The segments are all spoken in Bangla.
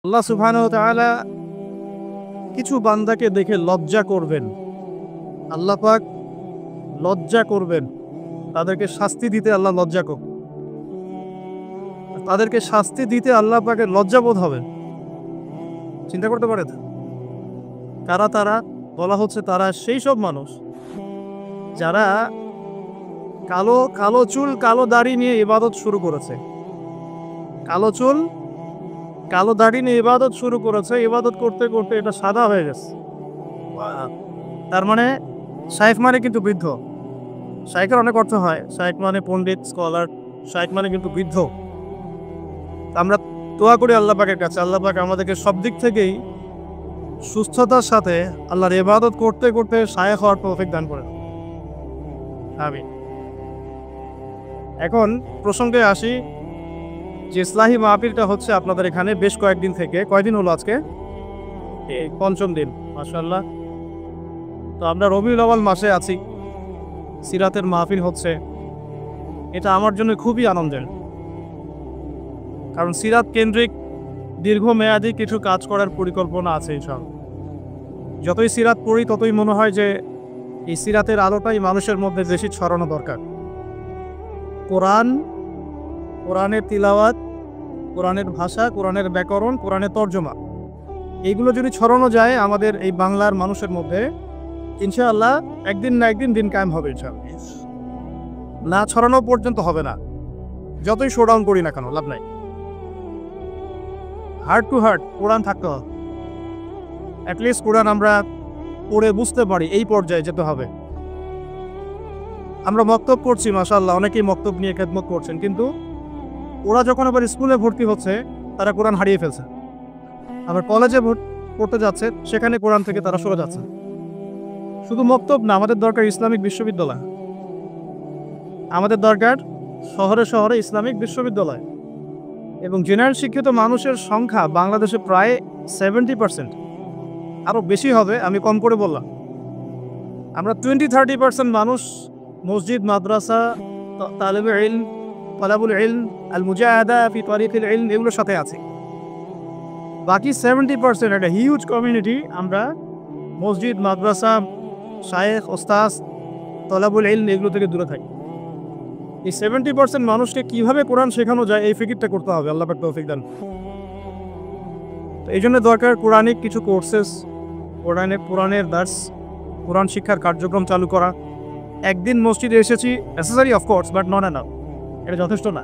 আল্লাহ সুবহানাহু ওয়া তাআলা কিছু বান্দাকে দেখে লজ্জা করবেন। আল্লাহ পাক লজ্জা করবেন, তাদেরকে শাস্তি দিতে আল্লাহ লজ্জা করবেন। তাদেরকে শাস্তি দিতে আল্লাহ পাকের লজ্জাবোধ হবে। চিন্তা করতে পারেন কারা তারা? বলা হচ্ছে তারা সেই সব মানুষ যারা কালো কালো চুল কালো দাড়ি নিয়ে ইবাদত শুরু করেছে। কালো চুল কালো দাড়ি নিয়ে ইবাদত শুরু করেছে, ইবাদত করতে করতে এটা সাদা হয়ে গেছে। তার মানে শাইখ মানে কিন্তু বৃদ্ধ। শাইখের অনেক অর্থ হয়। শাইখ মানে পণ্ডিত, স্কলার। শাইখ মানে কিন্তু বৃদ্ধ। আমরা দোয়া করি আল্লাহ পাকের কাছে, আল্লাহ পাক আমাদেরকে সব দিক থেকেই সুস্থতার সাথে আল্লাহর ইবাদত করতে করতে শায়েখ হওয়ার তৌফিক দান করেন। আমিন। এখন প্রসঙ্গে আসি যে ইসলাহি মাহফিলটা হচ্ছে আপনাদের এখানে বেশ কয়েকদিন থেকে। কয়দিন হলো আজকে? এই পঞ্চম দিন, মাশাআল্লাহ। তো আমরা রবিউল আউয়াল মাসে আছি, সিরাতের মাহফিল হচ্ছে। এটা আমার জন্য খুবই আনন্দের, কারণ সিরাত কেন্দ্রিক দীর্ঘমেয়াদী কিছু কাজ করার পরিকল্পনা আছে ইনশাআল্লাহ। যতই সিরাত পড়ি ততই মনে হয় যে এই সিরাতের আলোটাই মানুষের মধ্যে বেশি ছড়ানো দরকার। কোরআনের তিলাওয়াত, কোরআনের ভাষা, কোরআনের ব্যাকরণ, কোরআনের তর্জমা, এইগুলো যদি ছড়ানো যায় আমাদের এই বাংলার মানুষের মধ্যে, ইনশাআল্লাহ একদিন না একদিন দিন কায়েম হবে ইনশাআল্লাহ। না ছড়ানো পর্যন্ত হবে না, যতই শোডাউন করি না কেন লাভ নাই। হার্ট টু হার্ট কোরআন থাকতে হবে। অ্যাটলিস্ট কোরআন আমরা পড়ে বুঝতে পারি, এই পর্যায়ে যেতে হবে। আমরা মক্তব করছি, মাশাআল্লাহ, অনেকেই মক্তব নিয়ে খেদমত করছেন, কিন্তু ওরা যখন আবার স্কুলে ভর্তি হচ্ছে তারা কোরআন হারিয়ে ফেলছে। আবার কলেজে পড়তে যাচ্ছে, সেখানে কোরআন থেকে তারা সরে যাচ্ছে। শুধু মক্তব না, আমাদের দরকার ইসলামিক বিশ্ববিদ্যালয়। আমাদের দরকার শহরে শহরে ইসলামিক বিশ্ববিদ্যালয়। এবং জেনারেল শিক্ষিত মানুষের সংখ্যা বাংলাদেশে প্রায় 70%, আরও বেশি হবে, আমি কম করে বললাম। আমরা 20-30% মানুষ মসজিদ, মাদ্রাসা, তালিবে ইলম, তালাবুল ইলম, আল মুজাহাদা ফি তারিকিল ইলম, এগুলোর সাথে আছে। বাকি 70% একটা হিউজ কমিউনিটি আমরা মসজিদ, মাদ্রাসা, শায়েখ, ওস্তাজ, তালাবুল ইলম এগুলো থেকে দূরে থাকি। এই 70% মানুষকে কিভাবে কোরআন শেখানো যায় এই ফিকিরটা করতে হবে। আল্লাহ পাক তৌফিক দান। তো এই জন্য দরকার কোরআনিক কিছু কোর্সেস, কোরআনের দার্স, কোরআন শিক্ষার কার্যক্রম চালু করা। একদিন মসজিদে এসেছি, necessary of course, but not enough, এটা যথেষ্ট না।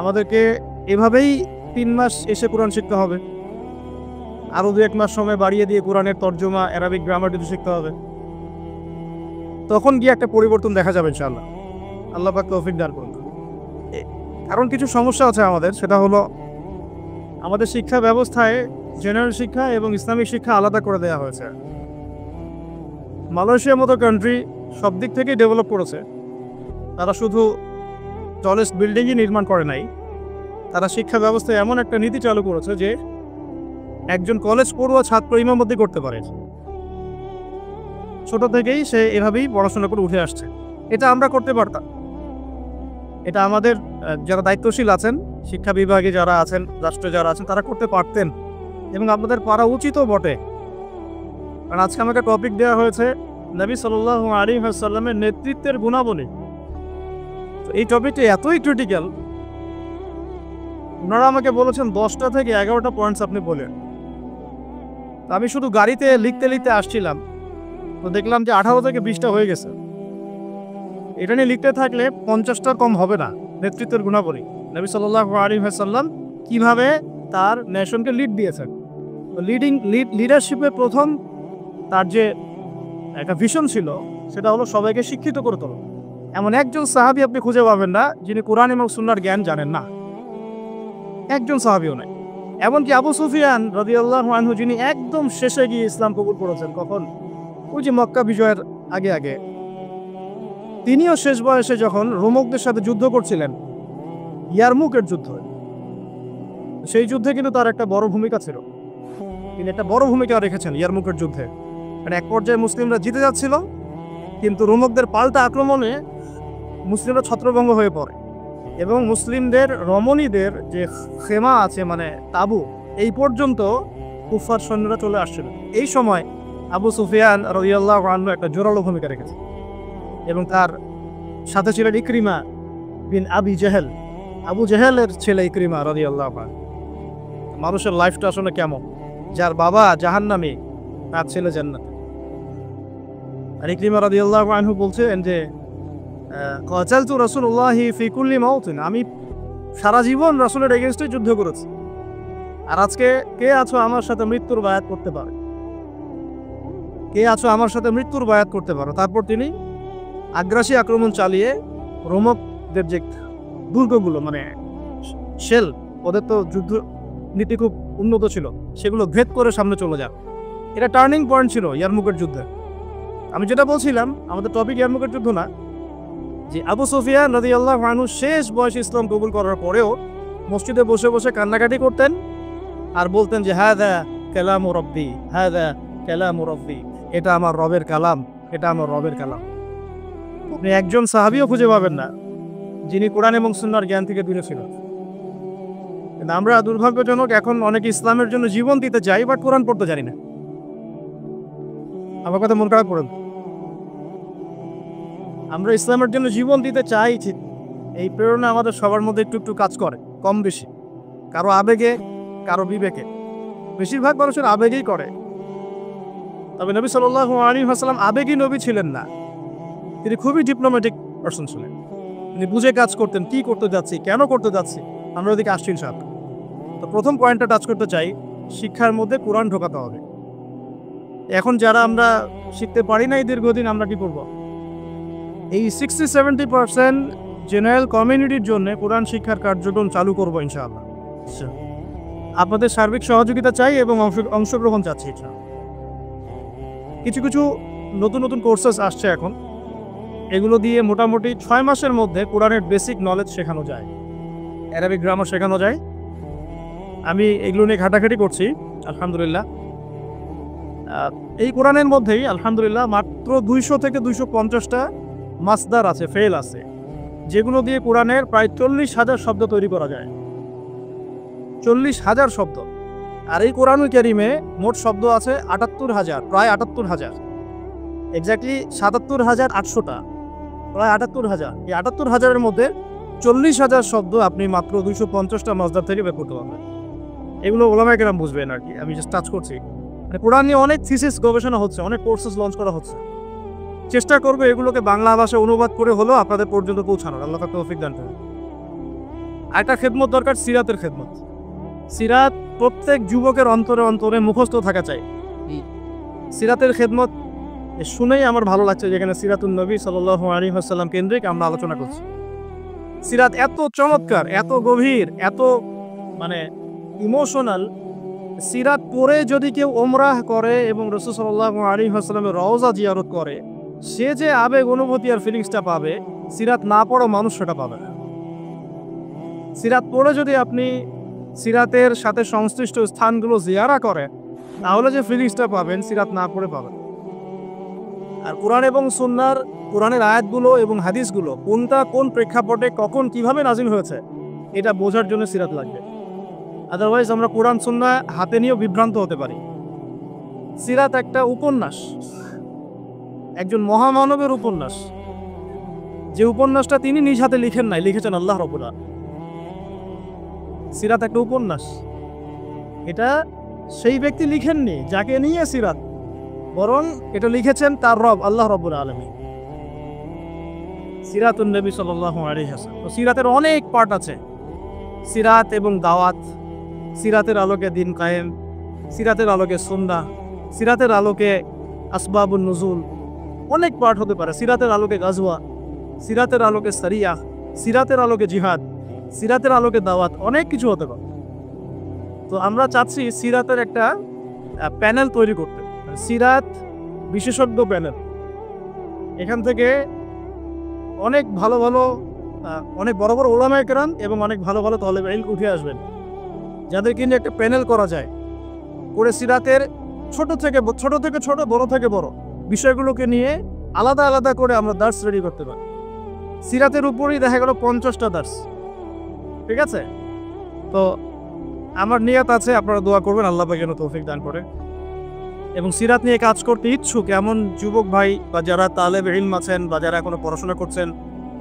আমাদেরকে এভাবেই 3 মাস এসে কোরআন শিখতে হবে। আরও 2-1 মাস সময় বাড়িয়ে দিয়ে কোরআনের তর্জমা, অ্যারাবিক গ্রামার কিছু শিখতে হবে। তখন গিয়ে একটা পরিবর্তন দেখা যাবে ইনশাআল্লাহ। আল্লাহ পাক তৌফিক দান করুন। কারণ কিছু সমস্যা আছে আমাদের, সেটা হলো আমাদের শিক্ষা ব্যবস্থায় জেনারেল শিক্ষা এবং ইসলামিক শিক্ষা আলাদা করে দেওয়া হয়েছে। মালয়েশিয়ার মতো কান্ট্রি সব দিক থেকেই ডেভেলপ করেছে। তারা শুধু টলেস্ট বিল্ডিংই নির্মাণ করে নাই, তারা শিক্ষা ব্যবস্থায় এমন একটা নীতি চালু করেছে যে একজন কলেজ পড়ুয়া ছাত্র ইমামতি করতে পারে। ছোট থেকেই সে এভাবেই পড়াশোনা করে উঠে আসছে। এটা আমরা করতে পারতাম। এটা আমাদের যারা দায়িত্বশীল আছেন, শিক্ষা বিভাগে যারা আছেন, রাষ্ট্রে যারা আছেন, তারা করতে পারতেন এবং আপনাদের পারা উচিতও বটে। কারণ আজকে আমাকে টপিক দেওয়া হয়েছে নবী সাল্লাল্লাহু আলাইহি ওয়াসাল্লামের নেতৃত্বের গুণাবলী। তো এই টপিকটা এতই ক্রিটিক্যাল, ওনারা আমাকে বলেছেন 10টা থেকে 11টা পয়েন্টস আপনি বলেন। আমি শুধু গাড়িতে লিখতে লিখতে আসছিলাম, তো দেখলাম যে 18 থেকে 20টা হয়ে গেছে। এটা নিয়ে লিখতে থাকলে 50টার কম হবে না। নেতৃত্বের গুণাবলী, নবী সাল্লাল্লাহু আলাইহি ওয়াসাল্লাম কিভাবে তার নেশনকে লিড দিয়েছেন। লিডারশিপে প্রথম তার যে একটা ভিশন ছিল, সেটা হলো সবাইকে শিক্ষিত করে তোলা। এমন একজন সাহাবী আপনি খুঁজে পাবেন না যিনি কোরআন এবং সুন্নাহর জ্ঞান জানেন না, একজন সাহাবীও নাই। এমনকি আবু সুফিয়ান রাদিয়াল্লাহু আনহু, যিনি একদম শেষে গিয়ে ইসলাম কবুল করেছেন, কখন? ওই যে মক্কা বিজয়ের আগে আগে, তিনিও শেষ বয়সে যখন রোমকদের সাথে যুদ্ধ করছিলেন, ইয়ারমুকের যুদ্ধ, সেই যুদ্ধে কিন্তু তার একটা বড় ভূমিকা ছিল। তিনি একটা বড় ভূমিকা রেখেছেন ইয়ারমুকের যুদ্ধে। মানে এক পর্যায়ে মুসলিমরা জিতে যাচ্ছিল, কিন্তু রোমকদের পাল্টা আক্রমণে মুসলিমরা ছত্রভঙ্গ হয়ে পড়ে এবং মুসলিমদের রমণীদের যে খেমা আছে, মানে তাঁবু, এই পর্যন্ত কুফার সৈন্যরা চলে আসছিল। এই সময় আবু সুফিয়ান রাদিয়াল্লাহু আনহু একটা জোরালো ভূমিকা রেখেছে এবং তার সাথে ছিলেন ইকরিমা বিন আবি জেহেল, আবু জেহেলের ছেলে ইকরিমা রাদিয়াল্লাহু আনহু। মানুষের লাইফটা আসলে কেমন, যার বাবা জাহান্নামী তার ছেলে জান্নাতে। আর ইকরিমা রাদিয়াল্লাহু আনহু বলছেন যে কাতালতু রাসূলুল্লাহি ফি কুল্লি মাউতিন, আমি সারা জীবন রাসূলের এগেইনস্টে যুদ্ধ করেছি, আর আজকে কে আছো আমার সাথে মৃত্যুর বায়াত করতে পারে, কে আছো আমার সাথে মৃত্যুর বায়াত করতে পারো। তারপর তিনি আগ্রাসী আক্রমণ চালিয়ে রোমকদের যে দুর্গগুলো, মানে শেল, ওদের তো যুদ্ধ নীতি খুব উন্নত ছিল, সেগুলো ভেদ করে সামনে চলে যান। এটা টার্নিং পয়েন্ট ছিল ইয়ারমুকের যুদ্ধে। আমি যেটা বলছিলাম, আমাদের টপিক ইয়ারমুকের যুদ্ধ না, যে আবু সুফিয়ান রাদিয়াল্লাহু আনহু শেষ বয়সে ইসলাম কবুল করার পরেও মসজিদে বসে বসে কান্নাকাটি করতেন আর বলতেন যে হাযা কালামু রাব্বি, হাযা কালামু রাব্বি, এটা আমার রবের কালাম, এটা আমার রবের কালাম। আপনি একজন সাহাবীও খুঁজে পাবেন না যিনি কোরআন এবং সুন্নাহর জ্ঞান থেকে দূরে ছিল। কিন্তু আমরা দুর্ভাগ্যজনক এখন অনেকে ইসলামের জন্য জীবন দিতে চাই, বাট কোরআন পড়তে জানি না। আমার কথা মন খারাপ করেন, আমরা ইসলামের জন্য জীবন দিতে চাই ঠিক, এই প্রেরণা আমাদের সবার মধ্যে একটু একটু কাজ করে, কম বেশি, কারো আবেগে কারো বিবেকে, বেশিরভাগ মানুষের আবেগেই করে। তবে নবী সাল্লাল্লাহু আলাইহি ওয়াসাল্লাম আবেগী নবী ছিলেন না, তিনি খুবই ডিপ্লোম্যাটিক পারসন ছিলেন। তিনি বুঝে কাজ করতেন, কি করতে যাচ্ছি, কেন করতে যাচ্ছি। আমরা ওদিকে আসছি ইনশাআল্লাহ। তো প্রথম পয়েন্টটা টাচ করতে চাই, শিক্ষার মধ্যে কোরআন ঢোকাতে হবে। এখন যারা আমরা শিখতে পারি না এই দীর্ঘদিন, আমরা কি করব? এই 60-70% জেনারেল কমিউনিটির জন্য কোরআন শিক্ষার কার্যক্রম চালু করবো ইনশাআল্লাহ। আপনাদের সার্বিক সহযোগিতা চাই এবং অংশগ্রহণ চাচ্ছি। কিছু কিছু নতুন নতুন কোর্সেস আসছে এখন, এগুলো দিয়ে মোটামুটি 6 মাসের মধ্যে কোরআনের বেসিক নলেজ শেখানো যায়, অ্যারাবিক গ্রামার শেখানো যায়। আমি এগুলো নিয়ে ঘাটাঘাটি করছি আলহামদুলিল্লাহ। এই কোরআনের মধ্যেই আলহামদুলিল্লাহ মাত্র 200 থেকে 250টা মাসদার আছে, ফেল আছে, যেগুলো দিয়ে কোরআনের প্রায় 40,000 শব্দ তৈরি করা যায়। 40,000 শব্দ। আর এই কোরআনুল কারীমে মোট শব্দ আছে 78,000, প্রায় 78,000, এক্স্যাক্টলি 77,800টা, প্রায় 78,000। এই 78,000-এর মধ্যে 40,000 শব্দ আপনি মাত্র 250টা মাসদার থেকে বের করতে পারবেন। এগুলো ওলামায়ে কেরাম বুঝবেন আর কি, আমি জাস্ট টাচ করছি। মানে কোরআন নিয়ে অনেক থিসিস গবেষণা হচ্ছে, অনেক কোর্সেস লঞ্চ করা হচ্ছে। চেষ্টা করবো এগুলোকে বাংলা ভাষায় অনুবাদ করে হলেও আপনাদের পর্যন্ত পৌঁছানোর, আল্লাহ পাক তৌফিক দান করুন। আরেকটা খেদমত দরকার, সিরাতের খেদমত। সিরাত প্রত্যেক যুবকের অন্তরে অন্তরে মুখস্থ থাকা চাই। সিরাতের খেদমত শুনেই আমার ভালো লাগছে, যেখানে সিরাতুন নবী সাল্লাল্লাহু আলাইহি ওয়াসাল্লাম কেন্দ্রিক আমরা আলোচনা করছি। সিরাত এত চমৎকার, এত গভীর, এত মানে ইমোশনাল। সিরাত পড়ে যদি কেউ ওমরাহ করে এবং রাসূল সাল্লাল্লাহু আলাইহি ওয়াসাল্লামের রওজা জিয়ারত করে, সে যে আবেগ অনুভূতি আর ফিলিংসটা পাবে, সিরাত না পড়া মানুষ সেটা পাবে না। সিরাত পড়ে যদি আপনি সিরাতের সাথে সংশ্লিষ্ট স্থানগুলো জিয়ারা করেন, তাহলে যে ফিলিংসটা পাবেন সিরাত না পড়ে পাবেন। আর কোরআন এবং সুন্নাহর, কোরআনের আয়াতগুলো এবং হাদিসগুলো কোনটা কোন প্রেক্ষাপটে কখন কিভাবে নাজিল হয়েছে, এটা বোঝার জন্য সিরাত লাগবে। আদারওয়াইজ আমরা কোরআন সুন্নাহ হাতে নিয়েও বিভ্রান্ত হতে পারি। সিরাত একটা উপন্যাস, একজন মহামানবের উপন্যাস, যে উপন্যাসটা তিনি নিজ হাতে লিখেন নাই, লিখেছেন আল্লাহ রাব্বুল আলামিন। সিরাত একটা উপন্যাস, এটা সেই ব্যক্তি লিখেননি যাকে নিয়ে সিরাত, বরং এটা লিখেছেন তার রব আল্লাহ রাব্বুল আলামিন। সিরাতুন নবী সাল্লাল্লাহু আলাইহি ওয়াসাল্লাম। তো সিরাতের অনেক পার্ট আছে, সিরাত এবং দাওয়াত, সিরাতের আলোকে দিন কায়েম, সিরাতের আলোকে সুন্নাহ, সিরাতের আলোকে আসবাবুন নুজুল, অনেক পার্ট হতে পারে। সিরাতের আলোকে গাজওয়া, সিরাতের আলোকে সারিয়া, সিরাতের আলোকে জিহাদ, সিরাতের আলোকে দাওয়াত, অনেক কিছু হতে পারে। তো আমরা চাচ্ছি সিরাতের একটা প্যানেল তৈরি করতে, সিরাত বিশেষজ্ঞ প্যানেল। এখান থেকে অনেক ভালো ভালো, অনেক বড় বড় উলামায়ে কেরাম এবং অনেক ভালো ভালো তলেবে ইলম উঠে আসবেন, যাদেরকে নিয়ে একটা প্যানেল করা যায়, করে সিরাতের ছোট থেকে ছোট, বড় থেকে বড় বিষয়গুলোকে নিয়ে আলাদা আলাদা করে আমরা দার্স রেডি করতে পারি। সিরাতের উপরেই দেখা গেল 50টা দার্স, ঠিক আছে? তো আমার নিয়ত আছে, আপনারা দোয়া করবেন আল্লাহ পাক যেন তৌফিক দান করে। এবং সিরাত নিয়ে কাজ করতে ইচ্ছুক এমন যুবক ভাই বা যারা তালেব ইলম আছেন বা যারা এখনো পড়াশোনা করছেন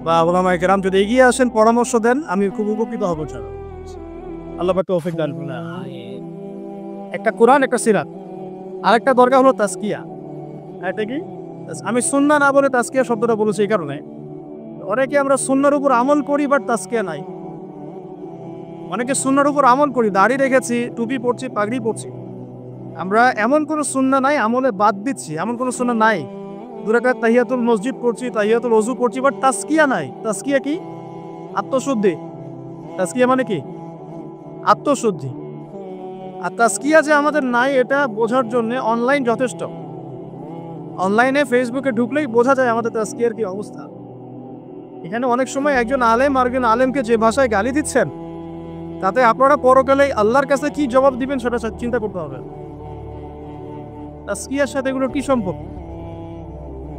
বা ওলামায়ে কেরাম যদি এগিয়ে আসেন, পরামর্শ দেন, আমি খুব উপকৃত হব স্যার। আল্লাহ পাক তৌফিক দান করুন। একটা কোরআন, একটা সিরাত, আরেকটা দরকার হলো তাজকিয়া। এটা কি? আমি সুন্নাহ না বলে তাজকিয়া শব্দটা বলেছি এই কারণে, অনেকে আমরা সুন্নাহর উপর আমল করি বাট তাজকিয়া নাই। অনেকে সুন্নাহর উপর আমল করি, দাড়ি রেখেছি, টুপি পরছি, পাগড়ি পরছি, আমরা এমন কোনো সুন্নাহ নাই আমলে বাদ দিচ্ছি, এমন কোনো সুন্নাহ নাই। 2 রাকাত তাহিয়াতুল মসজিদ পড়ছি, তাহিয়াতুল ওযু পড়ছি, বাট তাজকিয়া নাই। তাজকিয়া কি? আত্মশুদ্ধি। তাজকিয়া মানে কি? আত্মশুদ্ধি। আর তাজকিয়া যে আমাদের নাই এটা বোঝার জন্য অনলাইন যথেষ্ট। অনলাইনে ফেসবুকে ঢুকলেই বোঝা যায় আমাদের তাজকিয়ার কি অবস্থা। এখানে অনেক সময় একজন আলেম আরেকজন আলেমকে যে ভাষায় গালি দিচ্ছেন, তাতে আপনারা পরকালে আল্লাহর কাছে কি জবাব দিবেন সেটা চিন্তা করতে হবে। তাজকিয়ার সাথে এগুলোর কি সম্পর্ক?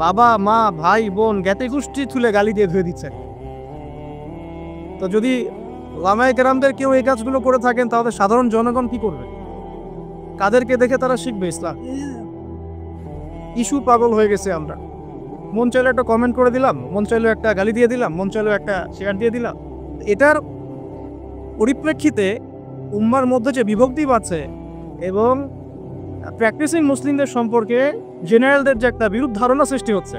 বাবা মা ভাই বোন জ্ঞাতি গোষ্ঠী তুলে গালি দিয়ে ধুয়ে দিচ্ছেন। তো যদি ওলামায়ে কেরামদের কেউ এই কাজগুলো করে থাকেন, তাহলে সাধারণ জনগণ কি করবে? কাদেরকে দেখে তারা শিখবে ইসলাম? ইস্যু পাগল হয়ে গেছে আমরা। মন চাইলে একটা কমেন্ট করে দিলাম, মন চাইলে একটা গালি দিয়ে দিলাম, মন চাইলে একটা শেয়ার দিয়ে দিলাম। এটার পরিপ্রেক্ষিতে উম্মার মধ্যে যে বিভক্তি বাড়ছে এবং প্র্যাকটিসিং মুসলিমদের সম্পর্কে জেনারেলদের যে একটা বিরূপ ধারণা সৃষ্টি হচ্ছে,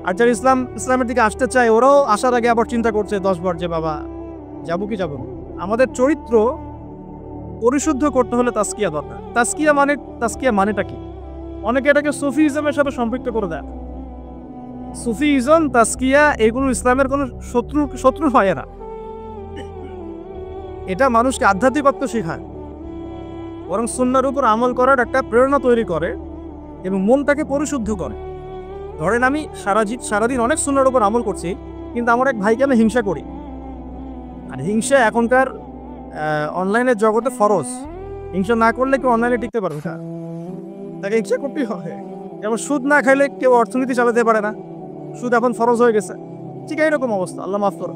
আর যারা ইসলামের দিকে আসতে চায় ওরাও আসার আগে আবার চিন্তা করছে 10 বার যে বাবা যাবো কি যাবো। আমাদের চরিত্র পরিশুদ্ধ করতে হলে তাজকিয়া দরকার। তাজকিয়া মানেটা কি? অনেকে এটাকে সুফিজমের সাথে সম্পৃক্ত করে দেয়। সুফিজম, তাজকিয়া এগুলো ইসলামের কোনো শত্রু হয় না। এটা মানুষকে আধ্যাত্মিকত্ব শেখায়, বরং সুন্নাহর উপর আমল করার একটা প্রেরণা তৈরি করে এবং মনটাকে পরিশুদ্ধ করে। ধরেন আমি সারাদিন অনেক সুন্নাহর উপর আমল করছি, কিন্তু আমার এক ভাইকে আমি হিংসা করি। আর হিংসা এখনকার অনলাইনের জগতে ফরজ। হিংসা না করলে কেউ অনলাইনে টিকতে পারবে না, তাকে হিংসা করতেই হবে। যেমন সুদ না খাইলে কেউ অর্থনীতি চালাতে পারে না, সুদ এখন ফরজ হয়ে গেছে। ঠিক এরকম অবস্থা, আল্লাহ মাফ করো।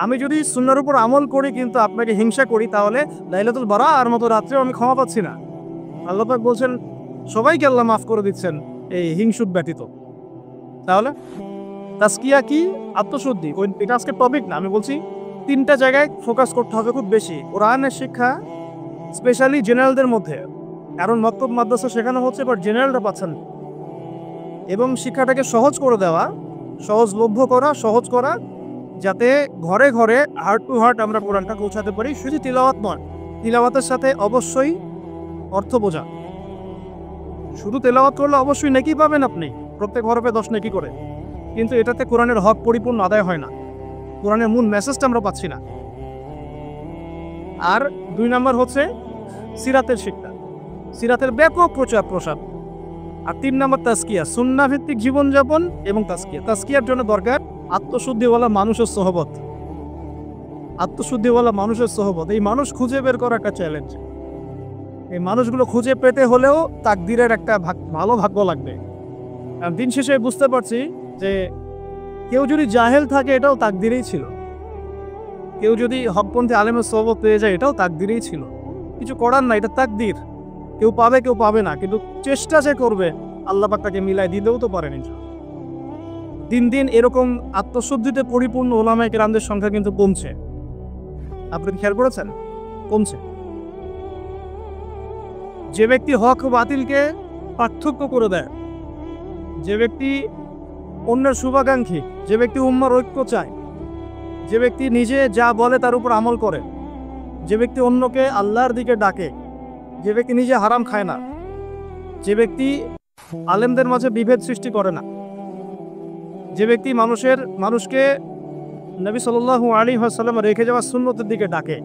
আমি যদি সুন্নাহর উপর আমল করি কিন্তু আপনাকে হিংসা করি, তাহলে লাইলাতুল বারার মতো রাত্রেও আমি ক্ষমা পাচ্ছি না। আল্লাহ পাক বলছেন সবাইকে আল্লাহ মাফ করে দিচ্ছেন এই হিংসুক ব্যতীত। তাহলে তাজকিয়া কি? আত্মশুদ্ধি। এটা আজকে টপিক না, আমি বলছি 3টা জায়গায় ফোকাস করতে হবে খুব বেশি। কোরআনের শিক্ষা স্পেশালি জেনারেলদের মধ্যে, কারণ মক্তব মাদ্রাসা শেখানো হচ্ছে বাট জেনারেলরা পাচ্ছেন। এবং শিক্ষাটাকে সহজ করে দেওয়া, সহজলভ্য করা, সহজ করা, যাতে ঘরে ঘরে হার্ট টু হার্ট আমরা কোরআনটা পৌঁছাতে পারি। শুধু তিলাওয়াত নয়, তিলাওয়াতের সাথে অবশ্যই অর্থ বোঝা। শুধু তেলাওয়াত করলে অবশ্যই নেকি পাবেন আপনি, প্রত্যেক হরফে 10 নেকি করে, কিন্তু এটাতে কোরআনের হক পরিপূর্ণ আদায় হয় না। কোরআনের মূল মেসেজটা আমরা পাচ্ছি না। আর 2 নম্বর হচ্ছে সিরাতের শিক্ষা, সিরাতের ব্যাপক প্রচার প্রসার। আর 3 নম্বর তাজকিয়া, সুন্নাহ ভিত্তিক জীবনযাপন এবং তাজকিয়া। তাজকিয়ার জন্য দরকার আত্মশুদ্ধিওয়ালা মানুষের সোহবত। আত্মশুদ্ধিওয়ালা মানুষের সোহবত, এই মানুষ খুঁজে বের করা একটা চ্যালেঞ্জ। এই মানুষগুলো খুঁজে পেতে হলেও তাকদিরের একটা ভালো ভাগ্য লাগবে। দিন শেষে বুঝতে পারছি যে কেউ যদি জাহেল থাকে এটাও তাকদিরেই ছিল, কেউ যদি হকপন্থী আলেমের সোহবত পেয়ে যায় এটাও তাকদিরেই ছিল। কিছু করার না, এটা তাকদির। কেউ পাবে কেউ পাবে না, কিন্তু চেষ্টা যে করবে আল্লাহ পাক তাকে মিলাই দিতেও তো পারেন। দিন দিন এরকম আত্মশুদ্ধিতে পরিপূর্ণ ওলামায়ে কেরামদের সংখ্যা কিন্তু কমছে। আপনি খেয়াল করেছেন? কমছে। যে ব্যক্তি হক ও বাতিলকে পার্থক্য করে দেয়, যে ব্যক্তি অন্যের শুভাকাঙ্ক্ষী, যে ব্যক্তি উম্মার ঐক্য চায়, যে ব্যক্তি নিজে যা বলে তার উপর আমল করে, যে ব্যক্তি অন্যকে আল্লাহর দিকে ডাকে, যে ব্যক্তি নিজে হারাম খায় না, যে ব্যক্তি আলেমদের মাঝে বিভেদ সৃষ্টি করে না, যে ব্যক্তি মানুষকে নবী সাল্লাল্লাহু আলাইহি ওয়াসাল্লাম রেখে যাওয়া সুন্নতের দিকে ডাকে,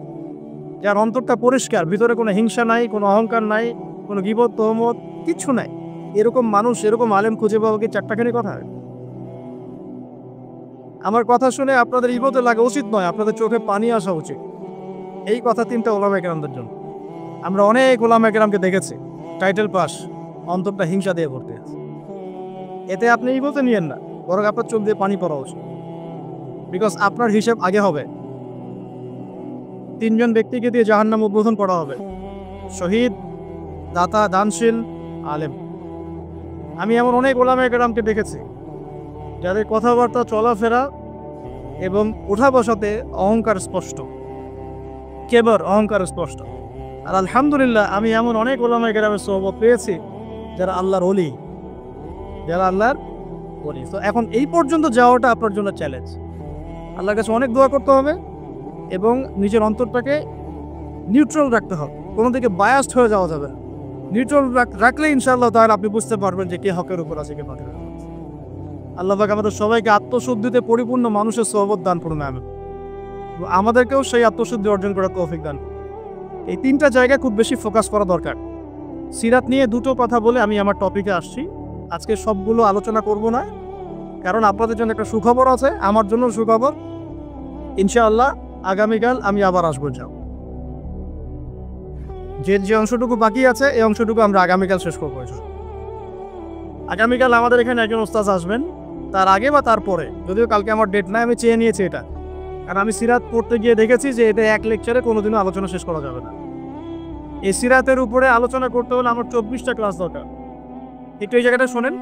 যার অন্তরটা পরিষ্কার, ভিতরে কোনো হিংসা নাই, কোনো অহংকার নাই, কোনো গীবত তহমত কিচ্ছু নাই, এরকম মানুষ, এরকম আলেম খুঁজে পাওয়া কি চারটাখানি কথা? আমার কথা শুনে আপনাদের ইবতে লাগা উচিত নয়, আপনাদের চোখে পানি আসা উচিত। এই কথা 3টা ওলামায়ে কেরামদের জন্য। আমরা অনেক ওলামায়ে কেরামকে দেখেছি টাইটেল পাস, অন্তরটা হিংসা দিয়ে ভর্তি আছে। এতে আপনি ইবতে নিয়েন না, বরং আপনার চোখ দিয়ে পানি পড়া উচিত, বিকজ আপনার হিসাব আগে হবে। তিনজন ব্যক্তিকে দিয়ে জাহান্নাম উদ্বোধন করা হবে: শহীদ, দাতা, দানশীল, আলেম। আমি এমন অনেক ওলামায়ে কেরামকে দেখেছি যাদের কথাবার্তা, চলাফেরা এবং ওঠা বসাতে অহংকার স্পষ্ট, কেবর, অহংকার স্পষ্ট। আর আলহামদুলিল্লাহ আমি এমন অনেক ওলামায়ে কেরামের সোহবত পেয়েছি যারা আল্লাহর ওলি, যারা আল্লাহর ওলি। তো এখন এই পর্যন্ত যাওয়াটা আপনার জন্য চ্যালেঞ্জ। আল্লাহর কাছে অনেক দোয়া করতে হবে এবং নিজের অন্তরটাকে নিউট্রাল রাখতে হবে, কোনো দিকে বায়াসড হয়ে যাওয়া যাবে না। নিউট্রাল রাখলে ইনশাআল্লাহ তাহলে আপনি বুঝতে পারবেন যে কে হকের উপর আছে, কে বাতিলের উপর আছে। আল্লাহ পাক আমাদের সবাইকে আত্মশুদ্ধিতে পরিপূর্ণ মানুষের সোহবত দান করুন, আমিন। আমাদেরকেও সেই আত্মশুদ্ধি অর্জন করার তৌফিক দান। এই তিনটা জায়গায় খুব বেশি ফোকাস করা দরকার। সিরাত নিয়ে দুটো কথা বলে আমি আমার টপিকে আসছি। আজকে সবগুলো আলোচনা করব না, কারণ আপনাদের জন্য একটা সুখবর আছে, আমার জন্য সুখবর। ইনশাআল্লাহ আগামীকাল আমি আবার আসবো। যাও যে অংশটুকু বাকি আছে এই অংশটুকু আমরা আগামীকাল শেষ করবো। আগামীকাল আমাদের এখানে একজন ওস্তাদ আসবেন, তার আগে বা তারপরে, যদিও কালকে আমার ডেট নাই, আমি চেয়ে নিয়েছি এটা, কারণ আমি সিরাত পড়তে গিয়ে দেখেছি যে এটা এক লেকচারে কোনোদিনও আলোচনা শেষ করা যাবে না। এই সিরাতের উপরে আলোচনা করতে হলে আমার 24টা ক্লাস দরকার। একটু এই জায়গাটা শোনেন,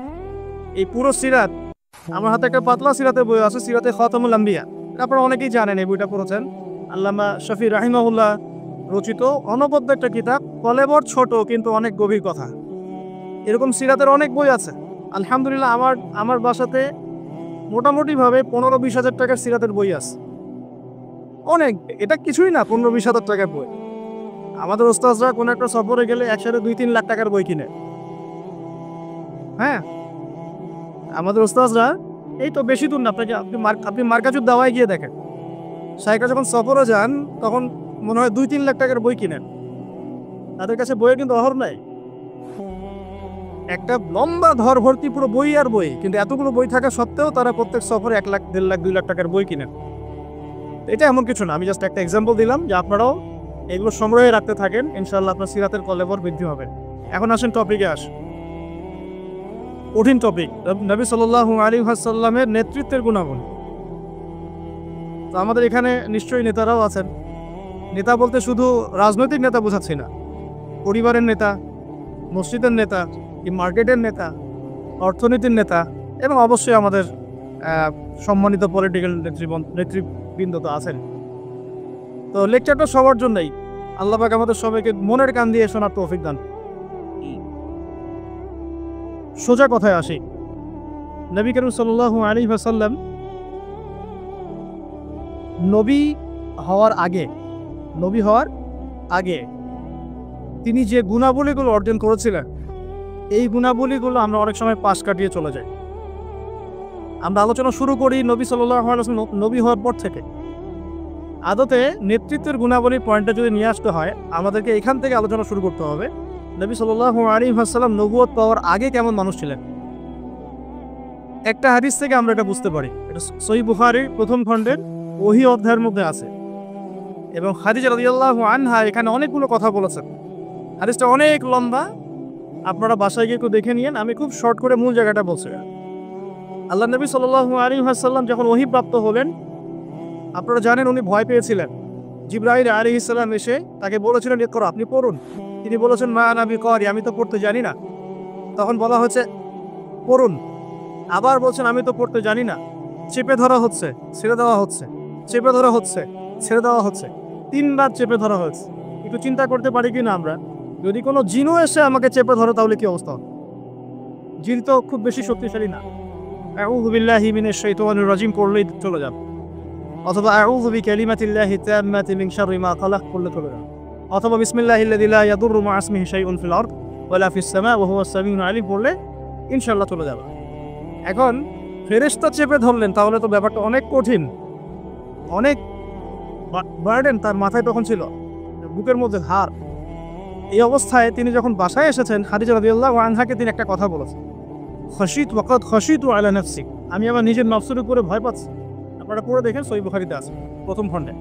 এই পুরো সিরাত, আমার হাতে একটা পাতলা সিরাতের বই আছে, সিরাতে খাতামুল আম্বিয়া। আপনারা অনেকেই জানেন, এই বইটা পড়েছেন, আল্লামা শফি রাহিমাহুল্লাহ রচিত অনবদ্য একটা কিতাব, কলেবর ছোট কিন্তু অনেক গভীর কথা। এরকম সিরাতের অনেক বই আছে। আলহামদুলিল্লাহ আমার বাসাতে মোটামুটিভাবে 15-20 হাজার টাকার সিরাতের বই আছে, অনেক। এটা কিছুই না, 15-20 হাজার টাকার বই। আমাদের ওস্তাদরা কোনো একটা সফরে গেলে একসাথে 2-3 লাখ টাকার বই কিনে। হ্যাঁ, আমাদের ওস্তাদরা, এই তো বেশি দূর না, আপনি মার্কাজুর দাওয়ায় গিয়ে দেখেন, শাইখরা যখন সফরে যান তখন মনে হয় 2-3 লাখ টাকার বই কিনেন। তাদের কাছে বইয়ের কিন্তু অহর নাই। একটা লম্বা ধর ভর্তি পুরো বই আর বই, কিন্তু এতগুলো বই থাকা সত্ত্বেও তারা প্রত্যেক সফরে 1 লাখ, 1.5 লাখ, 2 লাখ টাকার বই কিনেন। এটা এমন কিছু না, আমি জাস্ট একটা এক্সাম্পল দিলাম যে আপনারাও এগুলো সংগ্রহে রাখতে থাকেন, ইনশাআল্লাহ আপনার সিরাতের কলেবর বৃদ্ধি হবে। এখন আসেন টপিকে আস, কঠিন টপিক, নবী সাল্লাল্লাহু আলাইহি ওয়াসাল্লামের নেতৃত্বের গুণাগুণ। তো আমাদের এখানে নিশ্চয়ই নেতারাও আছেন। নেতা বলতে শুধু রাজনৈতিক নেতা বোঝাচ্ছি না, পরিবারের নেতা, মসজিদের নেতা, মার্কেটের নেতা, অর্থনীতির নেতা, এবং অবশ্যই আমাদের সম্মানিত পলিটিক্যাল নেতৃবৃন্দ তো আছেন। তো লেকচারটা সবার জন্যই। আল্লাহ পাক আমাদের সবাইকে মনের কান দিয়ে শোনার তৌফিক দান। সোজা কথায় আসি, নবী করিম সাল্লাল্লাহু আলাইহি ওয়াসাল্লাম নবী হওয়ার আগে তিনি যে গুণাবলীগুলো অর্জন করেছিলেন, এই গুণাবলীগুলো আমরা অনেক সময় পাশ কাটিয়ে চলে যাই। আমরা আলোচনা শুরু করি নবী সাল্লাল্লাহু আলাইহি ওয়াসাল্লাম নবী হওয়ার পর থেকে। আদতে নেতৃত্বের গুণাবলীর পয়েন্টটা যদি নিয়ে আসতে হয়, আমাদেরকে এখান থেকে আলোচনা শুরু করতে হবে। নবী সাল্লাল্লাহু আলাইহি ওয়াসাল্লাম নবুয়ত পাওয়ার আগে কেমন মানুষ ছিলেন। একটা হাদিস থেকে আমরা এটা বুঝতে পারি। এটা সহিহ বুখারীর প্রথম খণ্ডের ওহী অধ্যায়ের মধ্যে আছে, এবং খাদিজা রাদিয়াল্লাহু আনহা এখানে অনেকগুলো কথা বলেছেন। হাদিসটা অনেক লম্বা, আপনারা বাসায় গিয়ে একটু দেখে নিয়েন। আমি খুব শর্ট করে মূল জায়গাটা বলছি। আল্লাহ নবী সাল্লাল্লাহু আলাইহি ওয়াসাল্লাম যখন ওহী প্রাপ্ত হলেন, আপনারা জানেন উনি ভয় পেয়েছিলেন। জিবরাইল আলাইহিস সালাম এসে তাকে বলেছিলেন, ইকরা, আপনি পড়ুন। তিনি বলেছেন, মা আনা বিকারি, আমি তো পড়তে জানি না। তখন বলা হচ্ছে পড়ুন। আবার বলছেন, আমি তো পড়তে জানি না। চেপে ধরা হচ্ছে, ছেড়ে দেওয়া হচ্ছে, চেপে ধরা হচ্ছে, ছেড়ে দেওয়া হচ্ছে। 3 বার চেপে ধরা হয়েছে। একটু চিন্তা করতে পারি কি না আমরা, যদি কোনো জিনও এসে আমাকে চেপে ধরে তাহলে কি অবস্থা হবে? জিন তো খুব বেশি শক্তিশালী না। আউযু বিল্লাহি মিনাশ শাইতানির রাজিম পড়লেই চলে যাবে, অথবা আউযু বিকালিমাতিল্লাহি তাম্মাতি মিন শাররি মা খালাক পড়লে চলে যাবে, অথবা বিসমিল্লাহিল্লাযী লা ইয়াদুররু মা ইসমিহি শাইউন ফিল আরদ ওয়ালা ফিস সামা ওয়া হুয়াস সামিউল আলিম পড়লে ইনশাআল্লাহ চলে যাবে। এখন ফেরেশতা চেপে ধরলেন, তাহলে তো ব্যাপারটা অনেক কঠিন, অনেক বার্ডেন তার মাথায় তখন ছিল, বুকের মধ্যে হার। এই অবস্থায় তিনি যখন বাসায় এসেছেন, খাদিজা রাদিয়াল্লাহু আনহাকে তিনি একটা কথা বলেছেন, খাশিতু আলা নাফসি, আমি আমার নিজের নফসের উপরে ভয় পাচ্ছি। আপনারা পড়ে দেখেন, সহিহ বুখারীতে আছে প্রথম খণ্ডে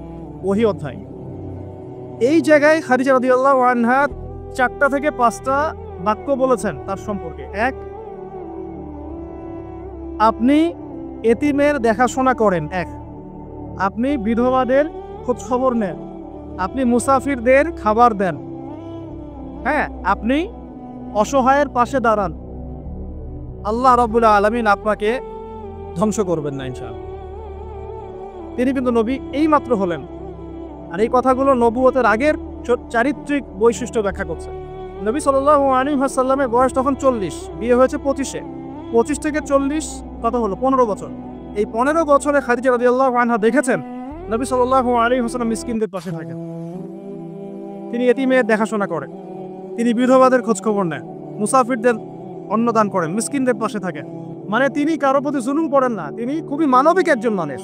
ওহী অধ্যায়। এই জায়গায় খাদিজা রাদিয়াল্লাহু আনহা 4টা থেকে 5টা বাক্য বলেছেন তার সম্পর্কে। 1, আপনি এতিমের দেখাশোনা করেন। 1, আপনি বিধবাদের খোঁজ খবর নেন। আপনি মুসাফিরদের খাবার দেন, হ্যাঁ, আপনি অসহায়ের পাশে দাঁড়ান, আল্লাহ রাব্বুল আলামিন আপনাকে ধ্বংস করবেন না ইনশাআল্লাহ। তিনি কিন্তু নবী এই মাত্র হলেন, আর এই কথাগুলো নবুয়তের আগের চারিত্রিক বৈশিষ্ট্য ব্যাখ্যা করছে। নবী সাল্লাল্লাহু আলাইহি ওয়াসাল্লামের বয়স তখন 40, বিয়ে হয়েছে 25-এ। 25 থেকে 40 কত হলো? 15 বছর। এই 15 বছরে খাদিজা রাদিয়াল্লাহু আনহা দেখেছেন নবী সাল্লাল্লাহু আলাইহি ওয়াসাল্লাম মিসকিনদের পাশে থাকেন, তিনি এতিমের দেখাশোনা করেন, তিনি বিধবাদের খোঁজখবর নেন, মুসাফিরদের অন্নদান করেন, মিসকিনদের পাশে থাকেন। মানে তিনি কারো প্রতি জুলুম করেন না, তিনি খুবই মানবিক একজন মানুষ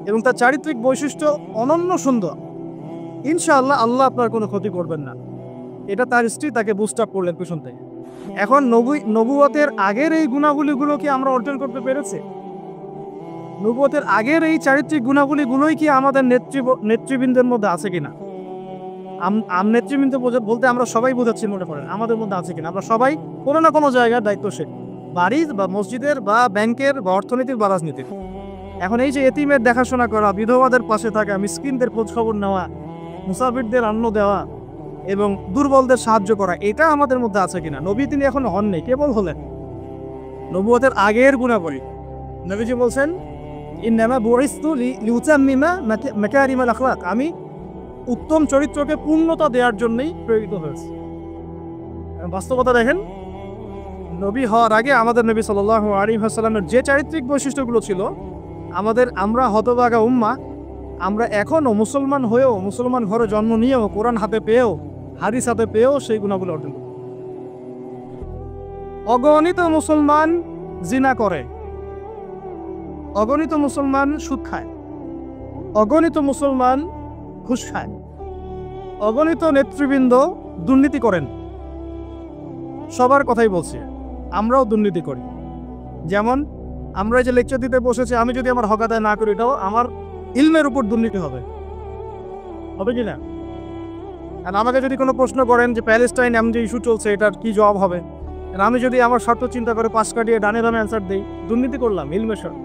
এবং তার চারিত্রিক বৈশিষ্ট্য অনন্য সুন্দর। ইনশাআল্লাহ আল্লাহ আপনার কোনো ক্ষতি করবেন না, এটা তার স্ত্রী তাকে বুস্ট আপ করলেন পিছন থেকে। এখন নবুয়তের আগের এই গুণাবলীগুলো কি আমরা অর্জন করতে পেরেছি? নবুয়তের আগের এই চারিত্রিক গুণাবলীগুলোই কি আমাদের নেতৃবৃন্দের মধ্যে আছে কিনা? নেতৃবৃন্দ বলতে আমরা সবাই বোঝাচ্ছি মনে করেন, আমাদের মধ্যে আছে কিনা? আমরা সবাই কোনো না কোনো জায়গায় দায়িত্বশীল, বাড়ির বা মসজিদের বা ব্যাংকের বা অর্থনীতির বা রাজনীতির। এখন এই যে এতিমের দেখাশোনা করা, বিধবাদের পাশে থাকা, মিসকিনদের খোঁজখবর নেওয়া, মুসাফিরদের অন্ন দেওয়া এবং দুর্বলদের সাহায্য করা, এটা আমাদের মধ্যে আছে কিনা? নবী তিনি এখন হননি, কেবল হলেন। নবুয়তের আগের গুণাবলী নবীজি বলছেন, ইন্নামা বুইসতু লিউতাম্মিমা মাকারিমাল আখলাক, আমি উত্তম চরিত্রকে পূর্ণতা দেওয়ার জন্যই প্রেরিত হয়েছে। বাস্তবতা দেখেন, নবী হওয়ার আগে আমাদের নবী সাল্লাল্লাহু আলাইহি ওয়াসাল্লামের যে চারিত্রিক বৈশিষ্ট্যগুলো ছিল, আমরা হতভাগা উম্মাহ, আমরা এখনও মুসলমান হয়েও, মুসলমান ঘরে জন্ম নিয়েও, কোরআন হাতে পেয়েও, হাদিস হাতে পেয়েও সেই গুণাগুলো অর্জন করি। অগণিত মুসলমান জিনা করে, অগণিত মুসলমান সুদ খায়, অগণিত মুসলমান ঘুষ খায়, অগণিত নেতৃবৃন্দ দুর্নীতি করেন। সবার কথাই বলছি, আমরাও দুর্নীতি করি। যেমন আমরা যে লেকচার দিতে বসেছি, আমি যদি আমার হক আদায় না করি, এটাও আমার ইলমের উপর দুর্নীতি হবে কি না? আর আমাকে যদি কোনো প্রশ্ন করেন যে প্যালেস্টাইন এমন যে ইস্যু চলছে, এটার কি জবাব হবে, আর আমি যদি আমার শর্ত চিন্তা করে পাশ কাটিয়ে ডানে বামে অ্যান্সার দিই, দুর্নীতি করলাম ইলমের শর্ত।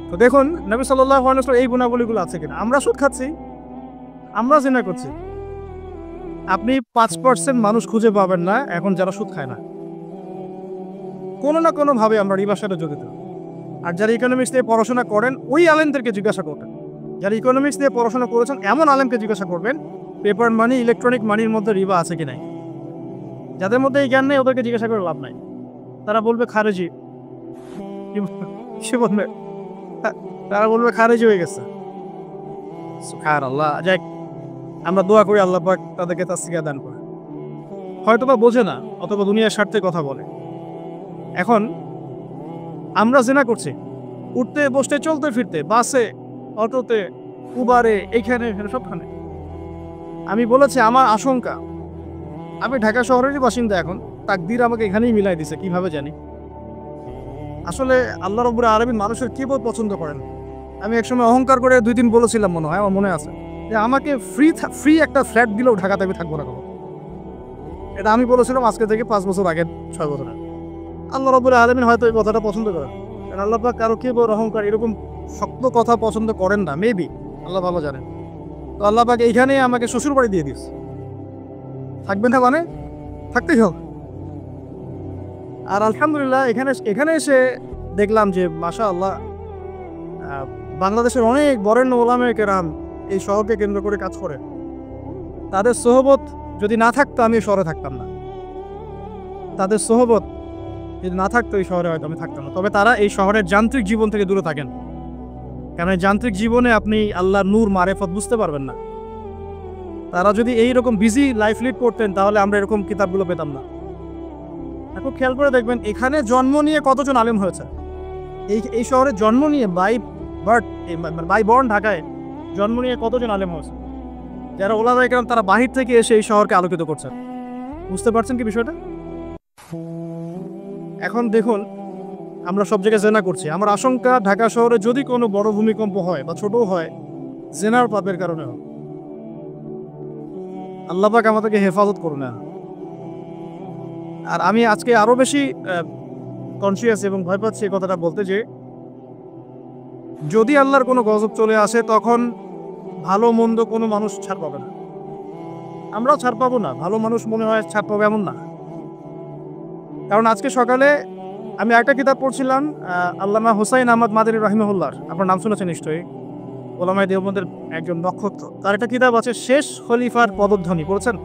তো দেখুন নবী সাল্লাল্লাহু আলাইহি ওয়াসাল্লাম এই গুণাবলীগুলো আছে কিনা? আমরা সুদ খাচ্ছি, আমরা জিনা করছি। আপনি 5% মানুষ খুঁজে পাবেন না এখন যারা সুদ খায় না। কোনো না কোনোভাবে আমরা রিবার সাথে জড়িত। আর যারা ইকোনমিক্স নিয়ে পড়াশোনা করেন, ওই আলেমদেরকে জিজ্ঞাসা করবেন। যারা ইকোনমিক্স নিয়ে পড়াশোনা করেছেন এমন আলেমকে জিজ্ঞাসা করবেন পেপার মানি, ইলেকট্রনিক মানির মধ্যে রিবা আছে কি নাই। যাদের মধ্যে এই জ্ঞান নেই ওদেরকে জিজ্ঞাসা করে লাভ নাই, তারা বলবে খারেজি। সে বলবে, তারা বলবে খারেজি হয়ে গেছে। সুবহানাল্লাহ। যাক, আমরা দোয়া করি আল্লাহ পাক তাদেরকে তাসকিয়া দান করে। হয়তোবা বোঝে না, অথবা দুনিয়ার স্বার্থে কথা বলে। এখন আমরা জিনা করছি, উঠতে বসতে, চলতে ফিরতে, বাসে, অটোতে, উবারে, এইখানে সবখানে। আমি বলেছি আমার আশঙ্কা, আমি ঢাকা শহরেরই বাসিন্দা, এখন তাকদীর আমাকে এখানেই মিলাই দিছে কিভাবে জানি। আসলে আল্লাহ রাব্বুল আলামিন মানুষের কিবোধ পছন্দ করেন। আমি একসময় অহংকার করে 2 দিন বলেছিলাম, মনে হয় আমার মনে আছে, যে আমাকে ফ্রি একটা ফ্ল্যাট দিলেও ঢাকাতে আমি থাকবো না কখনো। এটা আমি বলেছিলাম আজকে থেকে 5 বছর আগে, 6 বছর আগে। আল্লাহ রাব্বুল আলামিন হয়তো এই কথাটা পছন্দ করেন, কারণ আল্লাহ পাক কারো কিবোধ, অহংকার, এরকম শক্ত কথা পছন্দ করেন না, মেবি, আল্লাহ ভালো জানেন। তো আল্লাহ পাক এইখানেই আমাকে শ্বশুর বাড়ি দিয়ে দিস, থাকবেন না মানে থাকতেই হোক। আর আলহামদুলিল্লাহ এখানে এসে দেখলাম যে মাশাআল্লাহ বাংলাদেশের অনেক বরেণ্য ওলামায়ে কেরাম এই শহরকে কেন্দ্র করে কাজ করে। তাদের সোহবত যদি না থাকতো আমি এই শহরে থাকতাম না, তাদের সোহবত যদি না থাকতো এই শহরে হয়তো আমি থাকতাম না। তবে তারা এই শহরের যান্ত্রিক জীবন থেকে দূরে থাকেন, কারণ যান্ত্রিক জীবনে আপনি আল্লাহর নূর মারেফত বুঝতে পারবেন না। তারা যদি এইরকম বিজি লাইফ লিড করতেন তাহলে আমরা এরকম কিতাবগুলো পেতাম না। এখন খেয়াল করে দেখবেন এখানে জন্ম নিয়ে কতজন আলেম হয়েছে, এই শহরে জন্ম নিয়ে বাই বর্ন ঢাকায় জন্ম নিয়ে কতজন আলেম হয়েছে, যারা ওলামায়ে কেরাম তারা বাহির থেকে এসে এই শহরকে আলোকিত করছেন। বুঝতে পারছেন কি বিষয়টা? এখন দেখুন আমরা সব জায়গায় জেনা করছি। আমার আশঙ্কা ঢাকা শহরে যদি কোনো বড় ভূমিকম্প হয় বা ছোটও হয়, জেনার পাপের কারণে হয়। আল্লাহ পাক আমাদেরকে হেফাজত করুন না। আর আমি আজকে আরো বেশি কনসিয়াস এবং ভয় পাচ্ছি এই কথাটা বলতে, যে যদি আল্লাহর কোনো গজব চলে আসে তখন ভালো মন্দ কোনো মানুষ ছাড় পাবে না। আমরাও ছাড় পাবো না, ভালো মানুষ মনে হয় ছাড় পাবো এমন না। কারণ আজকে সকালে আমি একটা কিতাব পড়ছিলাম, আল্লামা হুসাইন আহমদ মাদানী রাহিমাহুল্লাহর, আপনার নাম শুনেছেন নিশ্চয়ই, ওলামায়ে দেওবন্দের একজন নক্ষত্র। তার একটা কিতাব আছে শেষ খলিফার পদধ্বনি, পড়েছেন?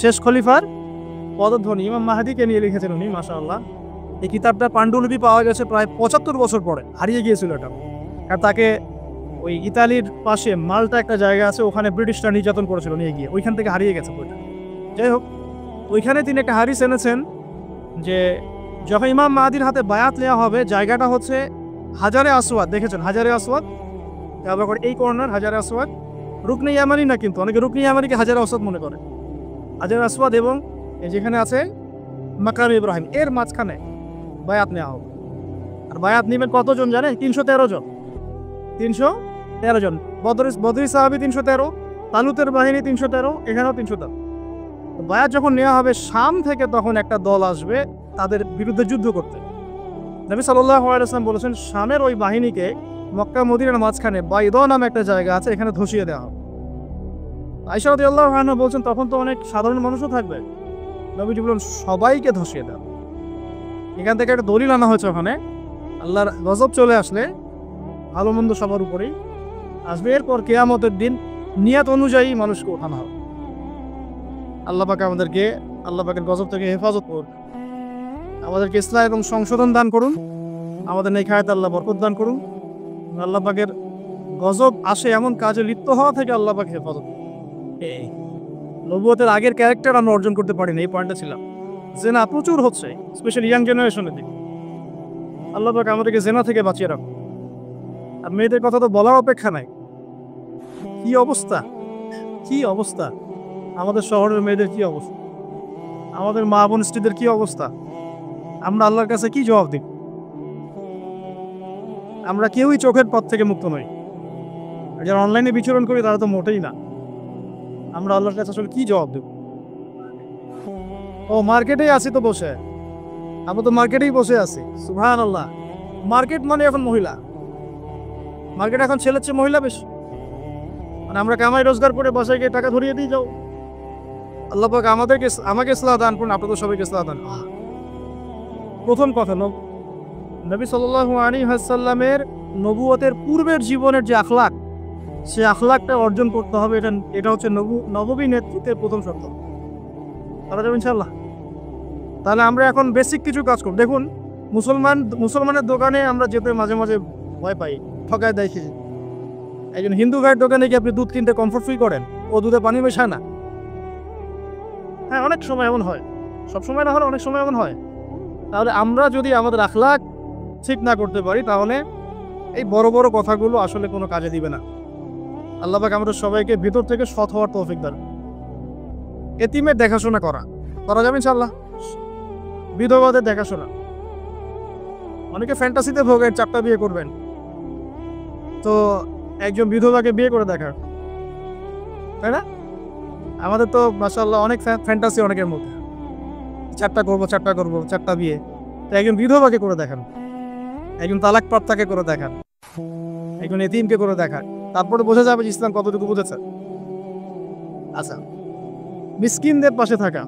শেষ খলিফার পদধ্বনি ইমাম মাহাদিকে নিয়ে লিখেছেন উনি, মাশাআল্লাহ। এই কিতাবটা পাণ্ডুলিপি পাওয়া গেছে প্রায় 75 বছর পরে, হারিয়ে গিয়েছিল এটা। আর তাকে ওই ইতালির পাশে মাল্টা একটা জায়গা আছে, ওখানে ব্রিটিশরা নির্যাতন করেছিল নিয়ে গিয়ে, ওইখান থেকে হারিয়ে গেছে বইটা। যাই হোক, ওইখানে তিনি একটা হাদিস এনেছেন যে যখন ইমাম মাহাদির হাতে বায়াত নেওয়া হবে, জায়গাটা হচ্ছে হাজারে আসওয়াদ, দেখেছেন হাজারে আসওয়াদ, তারপর এই কর্নার হাজারে আসওয়াদ, রুকনে ইয়ামানি না, কিন্তু অনেকে রুকনে ইয়ামানিকে হাজারে আসওয়াদ মনে করে। হাজারে আসওয়াদ এবং এই যেখানে আছে মাকাম ইব্রাহিম, এর মাঝখানে বায়াত নেওয়া হবে। আর বায়াত নেবেন কতজন জানে? 313 জন। 313 জন। বদরি সাহাবী 313, তালুতের বাহিনী 313, এখানেও 313। বায়াত যখন নেওয়া হবে শাম থেকে, তখন একটা দল আসবে তাদের বিরুদ্ধে যুদ্ধ করতে। নবী সাল্লাল্লাহু আলাইহি ওয়াসাল্লাম বলেছেন শামের ওই বাহিনীকে মক্কা মদিনার মাঝখানে বাইদা নামে একটা জায়গা আছে, এখানে ধসিয়ে দেওয়া হবে। আয়েশা রাদিয়াল্লাহু আনহা বলছেন তখন তো অনেক সাধারণ মানুষও থাকবে, নবীজি বলেন সবাইকে ধসিয়ে দাও। এখান থেকে একটা দলিল আনা হয়েছে, ওখানে আল্লাহর গজব চলে আসলে ভালো মন্দ সবার উপরেই আসবে, এরপর কিয়ামতের দিন নিয়ত অনুযায়ী মানুষকে ওঠানো হবে। আল্লাহ পাক আমাদেরকে আল্লাহ পাকের গজব থেকে হেফাজত করুন, আমাদেরকে ইসলাম এবং সংশোধন দান করুন, আমাদের নেখায়াত আল্লাহ বরকত দান করুন। আল্লাহ পাকের গজব আসে এমন কাজে লিপ্ত হওয়া থেকে আল্লাহ পাক হেফাজত। নবুয়তের আগের ক্যারেক্টার আমরা অর্জন করতে পারি না, এই পয়েন্টটা ছিলাম। জেনা প্রচুর হচ্ছে, স্পেশালি ইয়াং জেনারেশনের দিকে। আল্লাহ পাক আমাদেরকে জেনা থেকে বাঁচিয়ে রাখুন। আর মেয়েদের কথা তো বলার অপেক্ষা নাই, কি অবস্থা, কি অবস্থা আমাদের শহরের মেয়েদের, কি অবস্থা আমাদের মা বোন স্ত্রীদের, কি অবস্থা। আমরা আল্লাহর কাছে কি জবাব দিব? আমরা কেউই চোখের পথ থেকে মুক্ত নই। যারা অনলাইনে বিচরণ করি তারা তো মোটেই না। আমরা আল্লাহর কাছে আসলে কি জবাব দেব? ও মার্কেটেই আছি তো বসে, আমরা তো মার্কেটেই বসে আছি। সুবহানাল্লাহ, মার্কেট মানে এখন মহিলা, মার্কেট এখন ছেলের চেয়ে মহিলা বেশি। মানে আমরা কামাই রোজগার করে বাসায় গিয়ে টাকা ধরিয়ে দিয়ে যাও। আল্লাহ পাক আমাকে ইসলাম দান করুন, আপনাদের সবাইকে ইসলাম দান। প্রথম কথা, নবী সাল্লাল্লাহু আলাইহি ওয়াসাল্লামের নবুয়তের পূর্বের জীবনের যে আখলাক, সে আখলাকটা অর্জন করতে হবে। এটা হচ্ছে নববী নেতৃত্বের প্রথম শর্ত। তারা যাবে ইনশাআল্লাহ। তাহলে আমরা এখন বেসিক কিছু কাজ করব। দেখুন, মুসলমানের দোকানে আমরা যেতে মাঝে মাঝে ভয় পাই, ঠকায় দেয়। একজন হিন্দু ভাইয়ের দোকানে কি আপনি দুধ কিনতে কমফোর্ট ফিল করেন? ও দুধে পানি মেশায় না। হ্যাঁ, অনেক সময় এমন হয়, সব সময় না হলে অনেক সময় এমন হয়। তাহলে আমরা যদি আমাদের আখলাক ঠিক না করতে পারি, তাহলে এই বড় বড় কথাগুলো আসলে কোনো কাজে দিবে না। আল্লাহ পাক আমাদের সবাইকে ভিতর থেকে সৎ হওয়ার তৌফিক দান। এতিমের দেখাশোনা করা যাবে ইনশাআল্লাহ। বিধবাদের দেখাশোনা, অনেকে ফ্যান্টাসিতে ভোগেন 4টা বিয়ে করবেন, তো একজন বিধবাকে বিয়ে করে দেখার, তাই না? আমাদের তো মাশাআল্লাহ অনেক ফ্যান্টাসি অনেকের মধ্যে, 4টা করবো 4টা বিয়ে। তো একজন বিধবাকে করে দেখান, একজন তালাক প্রাপ্তাকে করে দেখান, একজন এতিমকে করে দেখান, তারপরে বোঝা যাবে ইসলাম কতটুকু বুঝেছে। আচ্ছা, মিসকিনদের পাশে থাকা,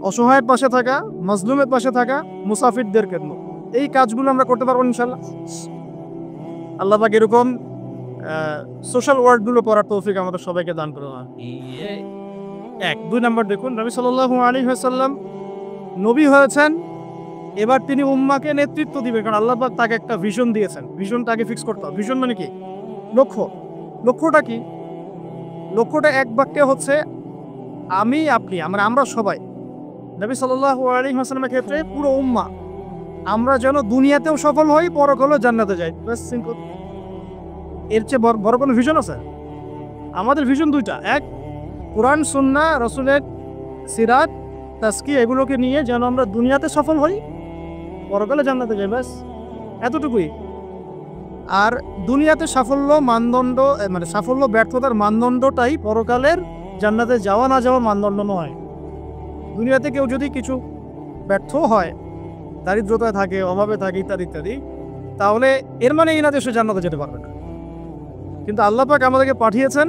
অসহায়ের পাশে থাকা, মাজলুমের পাশে থাকা, মুসাফিরদের খেদমত, এই কাজগুলো আমরা করতে পারবো ইনশাআল্লাহ। আল্লাহ পাক এরকম সোশ্যাল ওয়ার্কগুলো করার তৌফিক আমাদের সবাইকে দান করুন। 2 নাম্বার দেখুন, নবী সাল্লাল্লাহু আলাইহি ওয়াসাল্লাম নবী হয়েছেন, এবার তিনি উম্মাকে নেতৃত্ব দিবেন, কারণ আল্লাহ পাক তাকে একটা ভিশন দিয়েছেন। ভিশন তাকে ফিক্স করতে হবে। ভিশন মানে কি? লক্ষ্যটা কি? লক্ষ্যটা এক বাক্যে হচ্ছে আমি, আপনি, আমরা সবাই। নবী সাল্লাল্লাহু আলাইহি ওয়াসাল্লামের ক্ষেত্রে পুরো উম্মাহ আমরা যেন দুনিয়াতেও সফল হই, পরকালেও জান্নাতে যাই। বাস সিম্পল। এর চেয়ে বড় কোনো ভিশন আছে? আমাদের ভিশন 2টা, এক কোরআন সুন্নাহ রাসূলের সিরাত তাজকিয়া, এগুলোকে নিয়ে যেন আমরা দুনিয়াতে সফল হই, পরকালে জান্নাতে যাই। বাস এতটুকুই। আর দুনিয়াতে সাফল্য মানদণ্ড, মানে সাফল্য ব্যর্থতার মানদণ্ডটাই পরকালের জান্নাতে যাওয়া না যাওয়ার মানদণ্ড নয়। দুনিয়াতে কেউ যদি কিছু ব্যর্থ হয়, দারিদ্রতায় থাকে, অভাবে থাকে, ইত্যাদি ইত্যাদি, তাহলে এর মানে এই না যে সে জান্নাতে যেতে পারবে না। কিন্তু আল্লাহ পাক আমাদেরকে পাঠিয়েছেন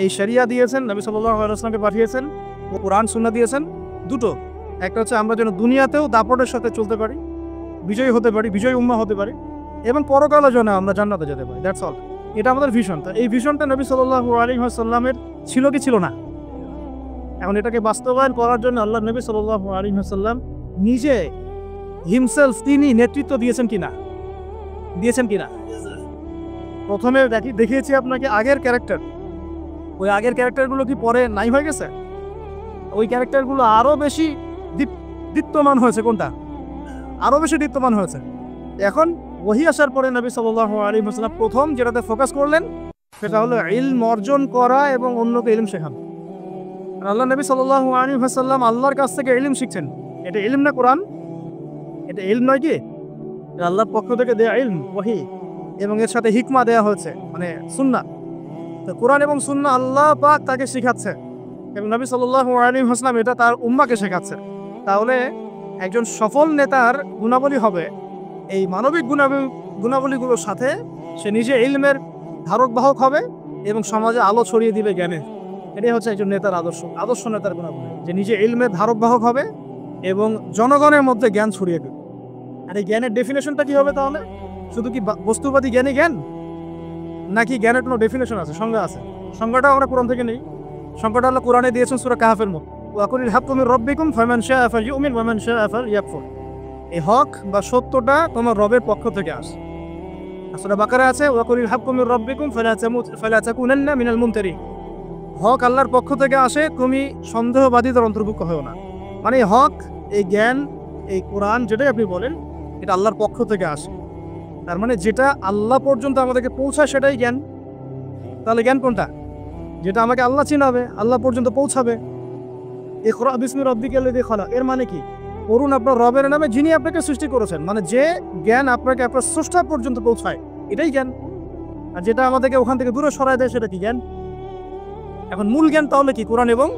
এই শরিয়া দিয়েছেন, নবী সাল্লাল্লাহু আলাইহি ওয়াসাল্লামকে পাঠিয়েছেন, কোরআন সুন্নাহ দিয়েছেন দুটো। একটা হচ্ছে আমরা যেন দুনিয়াতেও দাপটের সাথে চলতে পারি, বিজয়ী হতে পারি, বিজয়ী উম্মাহ হতে পারি, এবং পরকালে যেন আমরা জান্নাতে যেতে পারি। That's all. এটা আমাদের ভিশন। তা এই ভিশনটা নবী সাল্লাল্লাহু আলাইহি ওয়াসাল্লামের ছিল কি ছিল না? এখন এটাকে বাস্তবায়ন করার জন্য আল্লাহ নবী সাল্লাল্লাহু আলাইহি ওয়াসাল্লাম নিজে হিমসেলফ তিনি নেতৃত্ব দিয়েছেন কিনা? দিয়েছেন কিনা? প্রথমে দেখিয়েছি আপনাকে আগের ক্যারেক্টার। ওই আগের ক্যারেক্টারগুলো কি পরে নাই হয়ে গেছে? ওই ক্যারেক্টারগুলো আরও বেশি দীপ্তমান হয়েছে। কোনটা? আরও বেশি দীপ্তমান হয়েছে। এখন ওহী আসার পরে নবী সাল্লাল্লাহু আলাইহি ওয়াসাল্লাম প্রথম যেটাতে ফোকাস করলেন সেটা হলো ইলম অর্জন করা এবং অন্যকে ইলম শেখানো। আল্লাহ নবী সাল্লাল্লাহু আলাইহি ওয়াসাল্লাম আল্লাহর কাছ থেকে ইলম শিখছেন। এটা ইলম না কোরআন? এটা ইলম নয় কি? এটা আল্লাহর পক্ষ থেকে দেয়া ইলম, ওহী, এবং এর সাথে হিকমা দেয়া হয়েছে, মানে সুন্নাহ। তো কোরআন এবং সুন্নাহ আল্লাহ পাক তাকে শেখাচ্ছে এবং নবী সাল্লাল্লাহু আলাইহি ওয়াসাল্লাম এটা তার উম্মাহকে শেখাচ্ছে। তাহলে একজন সফল নেতার গুণাবলী হবে এই মানবিক গুণাবলীগুলোর সাথে সে নিজে ইলমের ধারক বাহক হবে এবং সমাজে আলো ছড়িয়ে দিবে জ্ঞানের। এটাই হচ্ছে একজন নেতার আদর্শ নেতার গুণাবলী, যে নিজে ইলমের ধারক বাহক হবে এবং জনগণের মধ্যে জ্ঞান ছড়িয়ে দেবে। আর এই জ্ঞানের ডেফিনেশনটা কি হবে তাহলে? শুধু কি বস্তুবাদী জ্ঞানী জ্ঞান, নাকি জ্ঞানের কোনো ডেফিনেশন আছে, সংজ্ঞা আছে? সংজ্ঞাটা আমরা কোরআন থেকে নেই। সংজ্ঞাটা আল্লাহ কোরআনে দিয়েছেন সূরা কাহফের মধ্যে, ওয়াকুলিল হাক্কু মির রাব্বিকুম ফামান শাআ ফালইউমিন ওয়া মান শাআ ফালইয়াকফুর। এই হক বা সত্যটা তোমার রবের পক্ষ থেকে আসে। সূরা বাকারা আছে ওয়াকুলিল হাক্কু মির রাব্বিকুম ফালা তাকুনান্না মিনাল মুমতারিন। হক আল্লাহর পক্ষ থেকে আসে, তুমি সন্দেহবাদীদের অন্তর্ভুক্ত হও না। মানে হক, এই জ্ঞান, এই কোরআন যেটাই আপনি বলেন, এটা আল্লাহর পক্ষ থেকে আসে। তার মানে যেটা আল্লাহ পর্যন্ত আমাদেরকে পৌঁছায় সেটাই জ্ঞান। তাহলে জ্ঞান কোনটা? যেটা আমাকে আল্লাহ চিনাবে, আল্লাহ পর্যন্ত পৌঁছাবে। ইকরা বিসমি রাব্বিকাল্লাযী খালাক, এর মানে কি? পড়ুন আপনার রবের নামে যিনি আপনাকে সৃষ্টি করেছেন। মানে যে জ্ঞান আপনাকে আপনার স্রষ্টা পর্যন্ত পৌঁছায়, এটাই জ্ঞান। আর যেটা আমাদেরকে ওখান থেকে দূরে সরায় দেয় সেটা কি জ্ঞান? এখন মূল জ্ঞান তাহলে কি? কোরআন এবং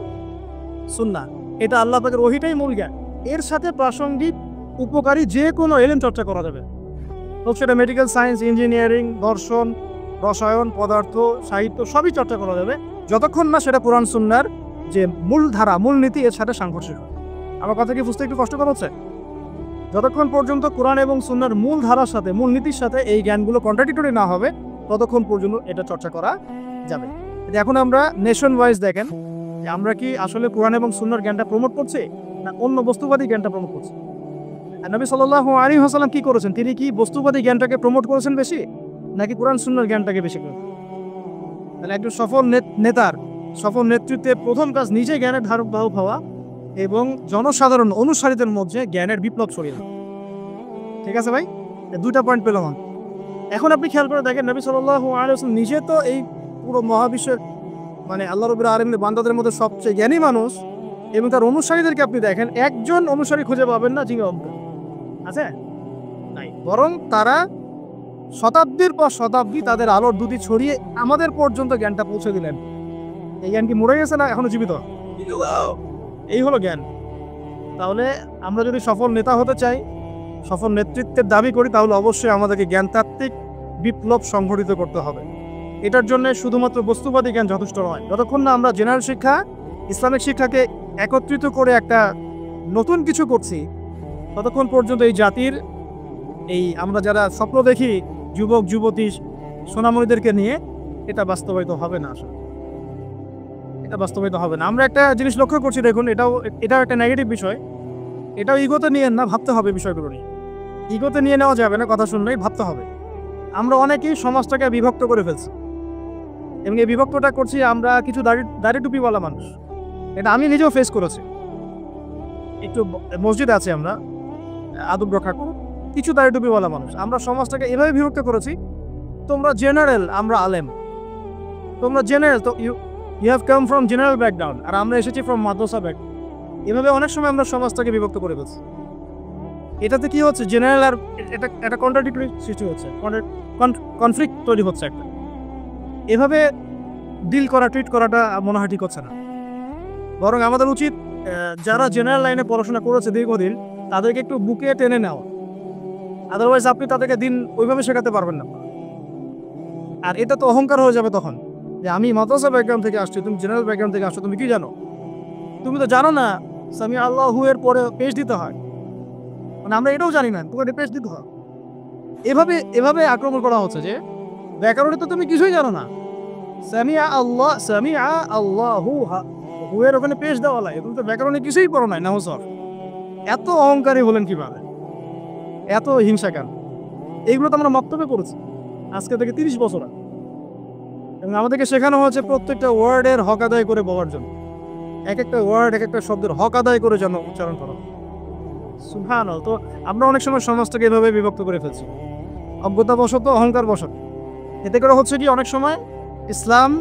সুন্নাহ। এটা আল্লাহ পাকের ওহীটাই মূল জ্ঞান। এর সাথে প্রাসঙ্গিক উপকারী যে কোনো ইলম চর্চা করা যাবে, হোক সেটা মেডিকেল সায়েন্স, ইঞ্জিনিয়ারিং, দর্শন, রসায়ন, পদার্থ, সাহিত্য, সবই চর্চা করা যাবে, যতক্ষণ না সেটা কোরআন সুন্নাহর যে মূল ধারা, মূল নীতি এর সাথে সাংঘর্ষিক হয়। আমার কথা কি বুঝতে একটু কষ্টকর হচ্ছে? যতক্ষণ পর্যন্ত কোরআন এবং সুন্নাহর মূল ধারার সাথে, মূল নীতির সাথে এই জ্ঞানগুলো কন্ট্রাডিক্টরি না হবে, ততক্ষণ পর্যন্ত এটা চর্চা করা যাবে। এখন আমরা নেশন ওয়াইজ দেখেন যে আমরা কি আসলে কোরআন এবং সুন্নাহর জ্ঞানটা প্রমোট করছি, না অন্য বস্তুবাদী জ্ঞানটা প্রমোট করছি? আর নবী সাল্লাল্লাহু আলাইহি ওয়াসাল্লাম কি করেছেন? তিনি কি বস্তুবাদী জ্ঞানটাকে প্রমোট করেছেন বেশি, নাকি কোরআন সুন্নাহর জ্ঞানটাকে বেশি করেছেন? তাহলে একজন সফল নেতার সফল নেতৃত্বের প্রথম কাজ নিজে জ্ঞানের ধারক বাহক হওয়া এবং জনসাধারণ অনুসারীদের মধ্যে জ্ঞানের বিপ্লব ছড়িয়ে দেওয়া। ঠিক আছে ভাই? দুইটা পয়েন্ট পেলাম। এখন আপনি খেয়াল করে দেখেন, নবী সাল্লাল্লাহু আলাইহি ওয়াসাল্লাম নিজে তো এই পুরো মহাবিশ্বের, মানে আল্লাহ রাব্বুল আলামিনের বান্দাদের মধ্যে সবচেয়ে জ্ঞানী মানুষ, এবং তার অনুসারীদেরকে আপনি দেখেন, একজন অনুসারী খুঁজে পাবেন না যিনি অজ্ঞ আছে, নাই। বরং তারা শতাব্দীর পর শতাব্দী তাদের আলোর দুটি ছড়িয়ে আমাদের পর্যন্ত জ্ঞানটা পৌঁছে দিলেন। এই জ্ঞান কি মরে গেছে না এখনো জীবিত? এই হলো জ্ঞান। তাহলে আমরা যদি সফল নেতা হতে চাই, সফল নেতৃত্বের দাবি করি, তাহলে অবশ্যই আমাদেরকে জ্ঞানতাত্ত্বিক বিপ্লব সংঘটিত করতে হবে। এটার জন্য শুধুমাত্র বস্তুবাদী জ্ঞান যথেষ্ট নয়। যতক্ষণ না আমরা জেনারেল শিক্ষা, ইসলামিক শিক্ষাকে একত্রিত করে একটা নতুন কিছু করছি, ততক্ষণ পর্যন্ত এই জাতির, এই আমরা যারা স্বপ্ন দেখি যুবক যুবতী সোনামণিদেরকে নিয়ে, এটা বাস্তবায়িত হবে না। আসলে এটা বাস্তবায়িত হবে না। আমরা একটা জিনিস লক্ষ্য করছি, দেখুন, এটাও একটা নেগেটিভ বিষয়। এটাও ইগোতে নিয়ে না, ভাবতে হবে বিষয়গুলো নিয়ে। ইগোতে নিয়ে নেওয়া যাবে না, কথা শুনলেই ভাবতে হবে। আমরা অনেকেই সমাজটাকে বিভক্ত করে ফেলছি, এবং এই বিভক্তটা করছি আমরা কিছু দাড়ি টুপিওয়ালা মানুষ। এটা আমি নিজেও ফেস করেছি। একটু মসজিদ আছে, আমরা আদব রক্ষা করব, কিছু দাড়ি টুপিওয়ালা মানুষ। আমরা সমাজটাকে এভাবে বিভক্ত করেছি, তোমরা জেনারেল, আমরা আলেম। তোমরা জেনারেল, তো you have come from general background, আর আমরা এসেছি ফ্রম মাদ্রাসা ব্যাকগ্রাউন্ড। এভাবে অনেক সময় আমরা সমাজটাকে বিভক্ত করে ফেলছি। এটাতে কি হচ্ছে? জেনারেল আর এটা কন্ট্রাডিক্টরি সৃষ্টি হচ্ছে, কনফ্লিক্ট তৈরি হচ্ছে একটা। এভাবে ডিল করা, ট্রিট করাটা মনে হয় ঠিক হচ্ছে না। বরং আমাদের উচিত যারা জেনারেল লাইনে পড়াশোনা করেছে দীর্ঘদিন, তাদেরকে একটু বুকে টেনে নেওয়া। আদারওয়াইজ আপনি তাদেরকে দিন ওইভাবে শেখাতে পারবেন না। আর এটা তো অহংকার হয়ে যাবে তখন, যে আমি মাদ্রাসা ব্যাকগ্রাউন্ড থেকে আসছি, তুমি জেনারেল ব্যাকগ্রাউন্ড থেকে আসছো, তুমি কি জানো? তুমি তো জানো না সামি আল্লাহু এর পরে পেশ দিতে হয়, মানে আমরা এটাও জানি না, তোমাকে পেশ দিতে হয়। এভাবে এভাবে আক্রমণ করা হচ্ছে যে ব্যাকরণে তো তুমি কিছুই জানো না। সামিআ আল্লাহু হু এর ওখানে পেশ দেওয়া লাগে, তুমি তো ব্যাকরণে কিছুই পড়ো নাই। নাউজ, এত অহংকারী হলেন কিভাবে, এত হিংসা কেন? এইগুলো তো আমরা মক্তবে করেছি আজকে থেকে 30 বছর আগে, এবং আমাদেরকে শেখানো হয়েছে প্রত্যেকটা ওয়ার্ডের হক আদায় করে বলার জন্য, এক একটা ওয়ার্ড এক একটা শব্দের হক আদায় করে যেন উচ্চারণ করা। সুবহানাল্লাহ। তো আমরা অনেক সময় সমাজটাকে এভাবে বিভক্ত করে ফেলছি, অজ্ঞতা বশত, অহংকার বশত। এতে করে হচ্ছে কি অনেক সময় ইসলাম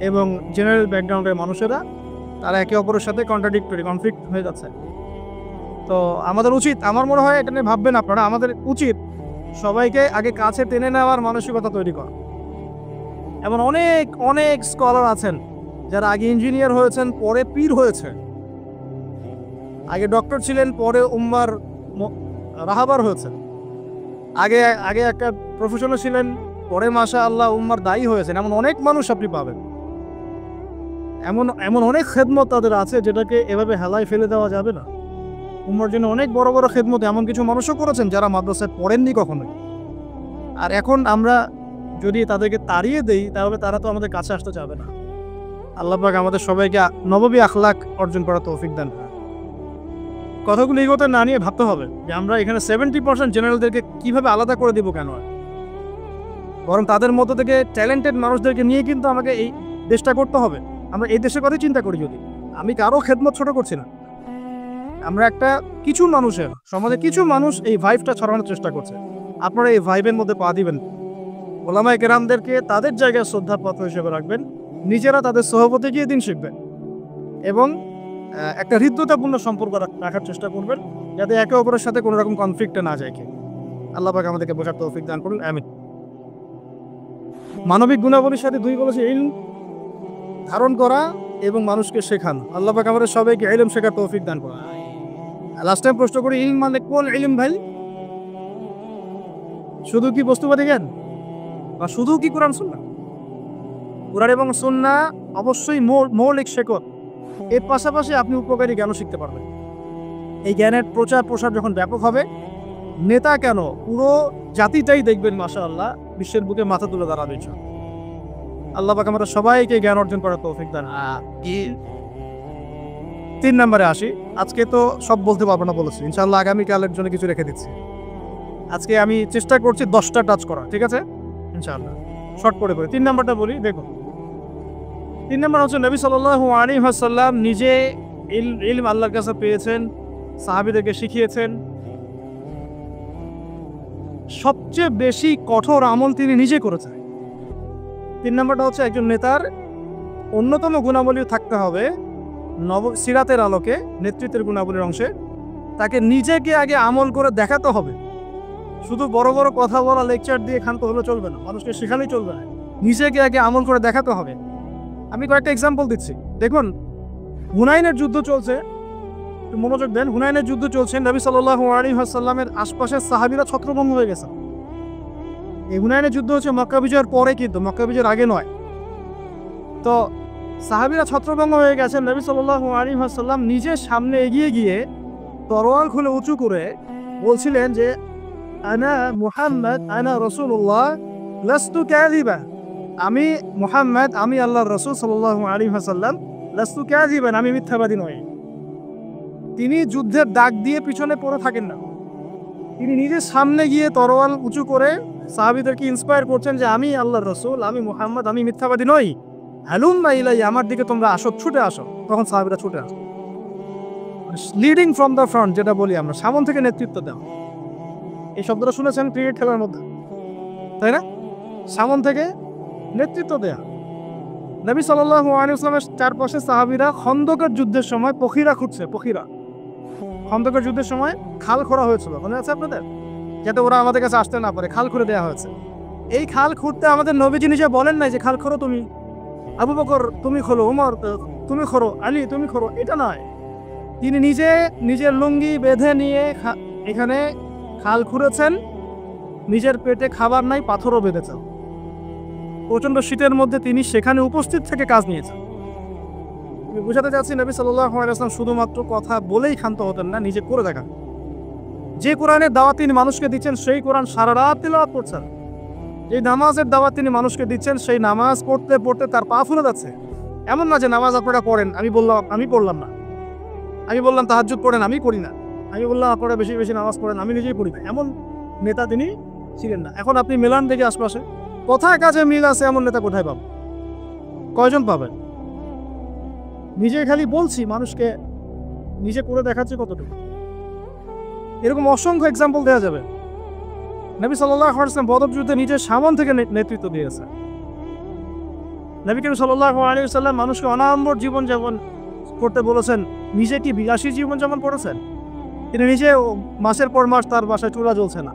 এবং জেনারেল ব্যাকগ্রাউন্ডের মানুষেরা তারা একে অপরের সাথে কনফ্লিক্ট হয়ে যাচ্ছে। তো আমাদের উচিত, আমার মনে হয় এটা নিয়ে ভাববেন আপনারা, আমাদের উচিত সবাইকে আগে কাছে টেনে নেওয়ার মানসিকতা তৈরি করা। এমন অনেক অনেক স্কলার আছেন যারা আগে ইঞ্জিনিয়ার হয়েছেন, পরে পীর হয়েছে, আগে ডক্টর ছিলেন, পরে উম্মার রাহাবার হয়েছেন, আগে আগে একটা প্রফেশনাল ছিলেন, পরে মাশাআল্লাহ উম্মার দায়ী হয়েছেন। এমন অনেক মানুষ আপনি পাবেন, এমন এমন অনেক খেদমত তাদের আছে যেটাকে এভাবে হেলায় ফেলে দেওয়া যাবে না। উম্মার জন্য অনেক বড় বড় খেদমত এমন কিছু মানুষও করেছেন যারা মাদ্রাসায় পড়েননি কখনোই। আর এখন আমরা যদি তাদেরকে তাড়িয়ে দেই তাহলে তারা তো আমাদের কাছে আসতে চাবে না। আল্লাহ পাক আমাদের সবাইকে নববী আখলাক অর্জন করার তৌফিক দান। কথাগুলো এই কথা না নিয়ে ভাবতে হবে যে আমরা এখানে 70% জেনারেলদেরকে কিভাবে আলাদা করে দিব কেন, বরং তাদের মধ্যে থেকে ট্যালেন্টেড মানুষদেরকে নিয়ে কিন্তু আমাকে এই দেশটা করতে হবে। আমরা এই দেশের কথাই চিন্তা করি, যদি আমি কারো খেদমত ছোট করছি না, আমরা একটা কিছু মানুষের সমাজে কিছু মানুষ এই ভাইবটা ছড়ানোর চেষ্টা করছে। আপনারা এই ভাইবের মধ্যে পা দিবেন, ওলামায়ে কেরামদেরকে তাদের জায়গায় শ্রদ্ধার পাত্র হিসেবে রাখবেন, নিজেরা তাদের সহবতে গিয়ে দিন শিখবেন এবং একটা হৃদ্যতাপূর্ণ সম্পর্ক রাখার চেষ্টা করবেন যাতে একে অপরের সাথে কোনো রকম কনফ্লিক্টে না যায়। আল্লাহ পাক আমাদেরকে বোঝার তৌফিক দান করুন, আমিন। মানবিক গুণাবলীর সাথে দুই বলেছে ইলম ধারণ করা এবং মানুষকে শেখানো। আল্লাহ পাক আমাদের সবাইকে ইলম শেখার তৌফিক দান করুন। লাস্ট টাইম প্রশ্ন করি, ইলম মানে কোন ইলম ভাই? শুধু কি বস্তুবাদী জ্ঞান বা শুধু কি কোরআন সুন্নাহ? কোরআন এবং সুন্নাহ অবশ্যই মৌলিক শেকড়, এর পাশাপাশি আপনি উপকারী জ্ঞানও শিখতে পারবেন। এই জ্ঞানের প্রচার প্রসার যখন ব্যাপক হবে, নেতা কেন পুরো জাতিটাই দেখবেন মাশাআল্লাহ বিশ্বের বুকে মাথা তুলে দাঁড়াবে। আল্লাহ পাক আমাদের সবাইকে জ্ঞান অর্জন করার তৌফিক দান। 3 নম্বরে আসি। আজকে তো সব বলতে পারবো না বলেছি, ইনশাআল্লাহ আগামীকালের জন্য কিছু রেখে দিচ্ছি। আজকে আমি চেষ্টা করছি 10টা টাচ করা, ঠিক আছে ইনশাআল্লাহ, শর্ট করে 3 নম্বরটা বলি। দেখুন 3 নম্বর হচ্ছে নবী সাল্লাল্লাহু আলাইহি ওয়াসাল্লাম নিজে ইলম আল্লাহর কাছে পেয়েছেন, সাহাবীদেরকে শিখিয়েছেন। সবচেয়ে বেশি কঠোর আমল তিনি নিজে করেছেন। 3 নম্বরটা হচ্ছে একজন নেতার অন্যতম গুণাবলী থাকতে হবে সিরাতের আলোকে, নেতৃত্বের গুণাবলীর অংশে তাকে নিজেকে আগে আমল করে দেখাতে হবে। শুধু বড় বড় কথা বলা, লেকচার দিয়ে ক্ষান্ত হলে চলবে না, মানুষকে শেখালেই চলবে না, নিজেকে আগে আমল করে দেখাতে হবে। আমি কয়েকটা এক্সাম্পল দিচ্ছি। দেখুন হুনাইনের যুদ্ধ চলছে, একটু মনোযোগ দেন। হুনাইনের যুদ্ধ চলছে, নবী সাল্লাল্লাহু আলাইহি ওয়াসাল্লামের আশপাশের সাহাবীরা ছত্রভঙ্গ হয়ে গেছে। এই হুনাইনের যুদ্ধ হচ্ছে মক্কা বিজয়ের পরে, কিন্তু মক্কা বিজয়ের আগে নয়। তো সাহাবীরা ছত্রভঙ্গ হয়ে গেছেন, নবী সাল্লাল্লাহু আলাইহি ওয়াসাল্লাম নিজে সামনে এগিয়ে গিয়ে তরোয়াল খুলে উঁচু করে বলছিলেন যে আনা মুহাম্মদ আনা রাসূলুল্লাহ লাস্তু কাযিবা, আমি মুহাম্মদ, আমি আল্লাহর রাসূল সাল্লাল্লাহু আলাইহি ওয়াসাল্লাম, লাস্তু কাযিবান, আমি মিথ্যাবাদী নই। তিনি যুদ্ধের ডাক দিয়ে পিছনে পড়ে থাকেন না, তিনি নিজে সামনে গিয়ে তরোয়াল উঁচু করে সাহাবীদেরকে ইন্সপায়ার করছেন যে আমি আল্লাহর রাসূল, আমি মুহাম্মদ, আমি মিথ্যাবাদী নই, হালুম্মা ইলাইয়া, আমার দিকে তোমরা আসো, ছুটে আসো। তখন সাহাবীরা ছুটে আসে। লিডিং ফ্রম দ্য ফ্রন্ট যেটা বলি আমরা, সামন থেকে নেতৃত্ব দেওয়া। এই শব্দটা শুনেছেন ক্রিকেট খেলার মধ্যে, তাই না? সামন থেকে নেতৃত্ব দেয়া। নবী সাল্লাল্লাহু আলাইহি ওয়াসাল্লামের চারপাশে সাহাবীরা খন্দকের যুদ্ধের সময় পখিরা খুঁজছে, পখিরা। খন্দকের যুদ্ধের সময় খাল খোঁড়া হয়েছিল, মনে আছে আপনাদের? যাতে ওরা আমাদের কাছে আসতে না পারে, খাল খুঁড়ে দেওয়া হয়েছে। এই খাল খুঁড়তে আমাদের নবীজি নিজে বলেন নাই যে খাল খোঁড়ো তুমি, আবু বকর তুমি খোলো, উমর তুমি খোঁড়ো, আলী তুমি খোঁড়ো, এটা নয়। তিনি নিজে নিজের লুঙ্গি বেঁধে নিয়ে এখানে খাল খুঁড়েছেন, নিজের পেটে খাবার নাই, পাথরও বেঁধেছেন। প্রচণ্ড শীতের মধ্যে তিনি সেখানে উপস্থিত থেকে কাজ নিয়েছেন। আমি বোঝাতে চাচ্ছি নবী সাল্লাল্লাহু আলাইহি ওয়াসাল্লাম শুধুমাত্র কথা বলেই ক্ষান্ত হতেন না, নিজে করে দেখান। যে কোরআনের দাওয়াত তিনি মানুষকে দিচ্ছেন সেই কোরআন সারা রাত তিলাওয়াত করছেন। যে নামাজের দাওয়াত তিনি মানুষকে দিচ্ছেন সেই নামাজ পড়তে পড়তে তার পা ফুলে যাচ্ছে। এমন না যে নামাজ আপনারা পড়েন, আমি পড়লাম না, আমি বললাম তাহাজ্জুদ পড়েন, আমি করি না, আমি বললাম আপনারা বেশি বেশি নামাজ পড়েন, আমি নিজেই পড়ি না, এমন নেতা তিনি ছিলেন না। এখন আপনি মেলান দেখে আশপাশে কথায় কাজে মিল আছে এমন নেতা কোথায় পাবেন? কয়জন পাবেন? নিজে খালি বলছি, মানুষকে নিজে করে দেখাচ্ছে কতটুকু। এরকম অসংখ্য এক্সাম্পল দেওয়া যাবে। নবী সাল্লাল্লাহু আলাইহি ওয়াসাল্লাম বদর যুদ্ধে নিজের সামন থেকে নেতৃত্ব দিয়েছে। নবী করিম সাল্লাল্লাহু আলাইহি ওয়াসাল্লাম মানুষকে অনাড়ম্বর জীবনযাপন করতে বলেছেন। নিজে কি বিলাসী জীবনযাপন করেছেন? তিনি নিজে মাসের পর মাস তার বাসায় চুলা জ্বলছে না।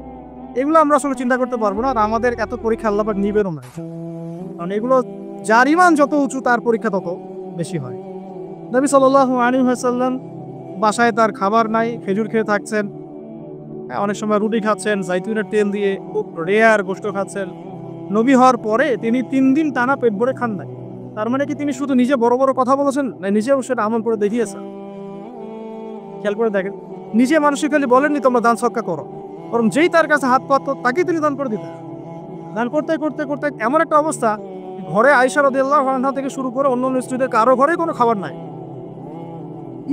এগুলো আমরা আসলে চিন্তা করতে পারবো না, আর আমাদের এত পরীক্ষা আল্লাহ পাক নিবেনও না। কারণ এগুলো যার ঈমান যত উঁচু তার পরীক্ষা তত বেশি হয়। নবী সাল্লাল্লাহু আলাইহি ওয়াসাল্লাম বাসায় তার খাবার নাই, খেজুর খেয়ে থাকছেন, অনেক সময় রুটি খাচ্ছেন জাইতুনের তেল দিয়ে, খুব রেয়ার গোশত খাচ্ছেন। নবী হওয়ার পরে তিনি 3 দিন টানা পেট ভরে খান নাই। তার মানে কি তিনি শুধু নিজে বড় বড় কথা বলেছেন? না, নিজেও সেটা আমল করে দেখিয়েছেন। খেয়াল করে দেখেন, নিজে মানসিকলি বলেননি তোমরা দান সদকা করো, বরং যেই তার কাছে হাত পাতত তাকেই তিনি দান করে দিতেন। দান করতে করতে করতে এমন একটা অবস্থা, ঘরে আয়েশা রাদিয়াল্লাহু আনহা থেকে শুরু করে অন্য স্ত্রীদের কারো ঘরে কোনো খাবার নাই।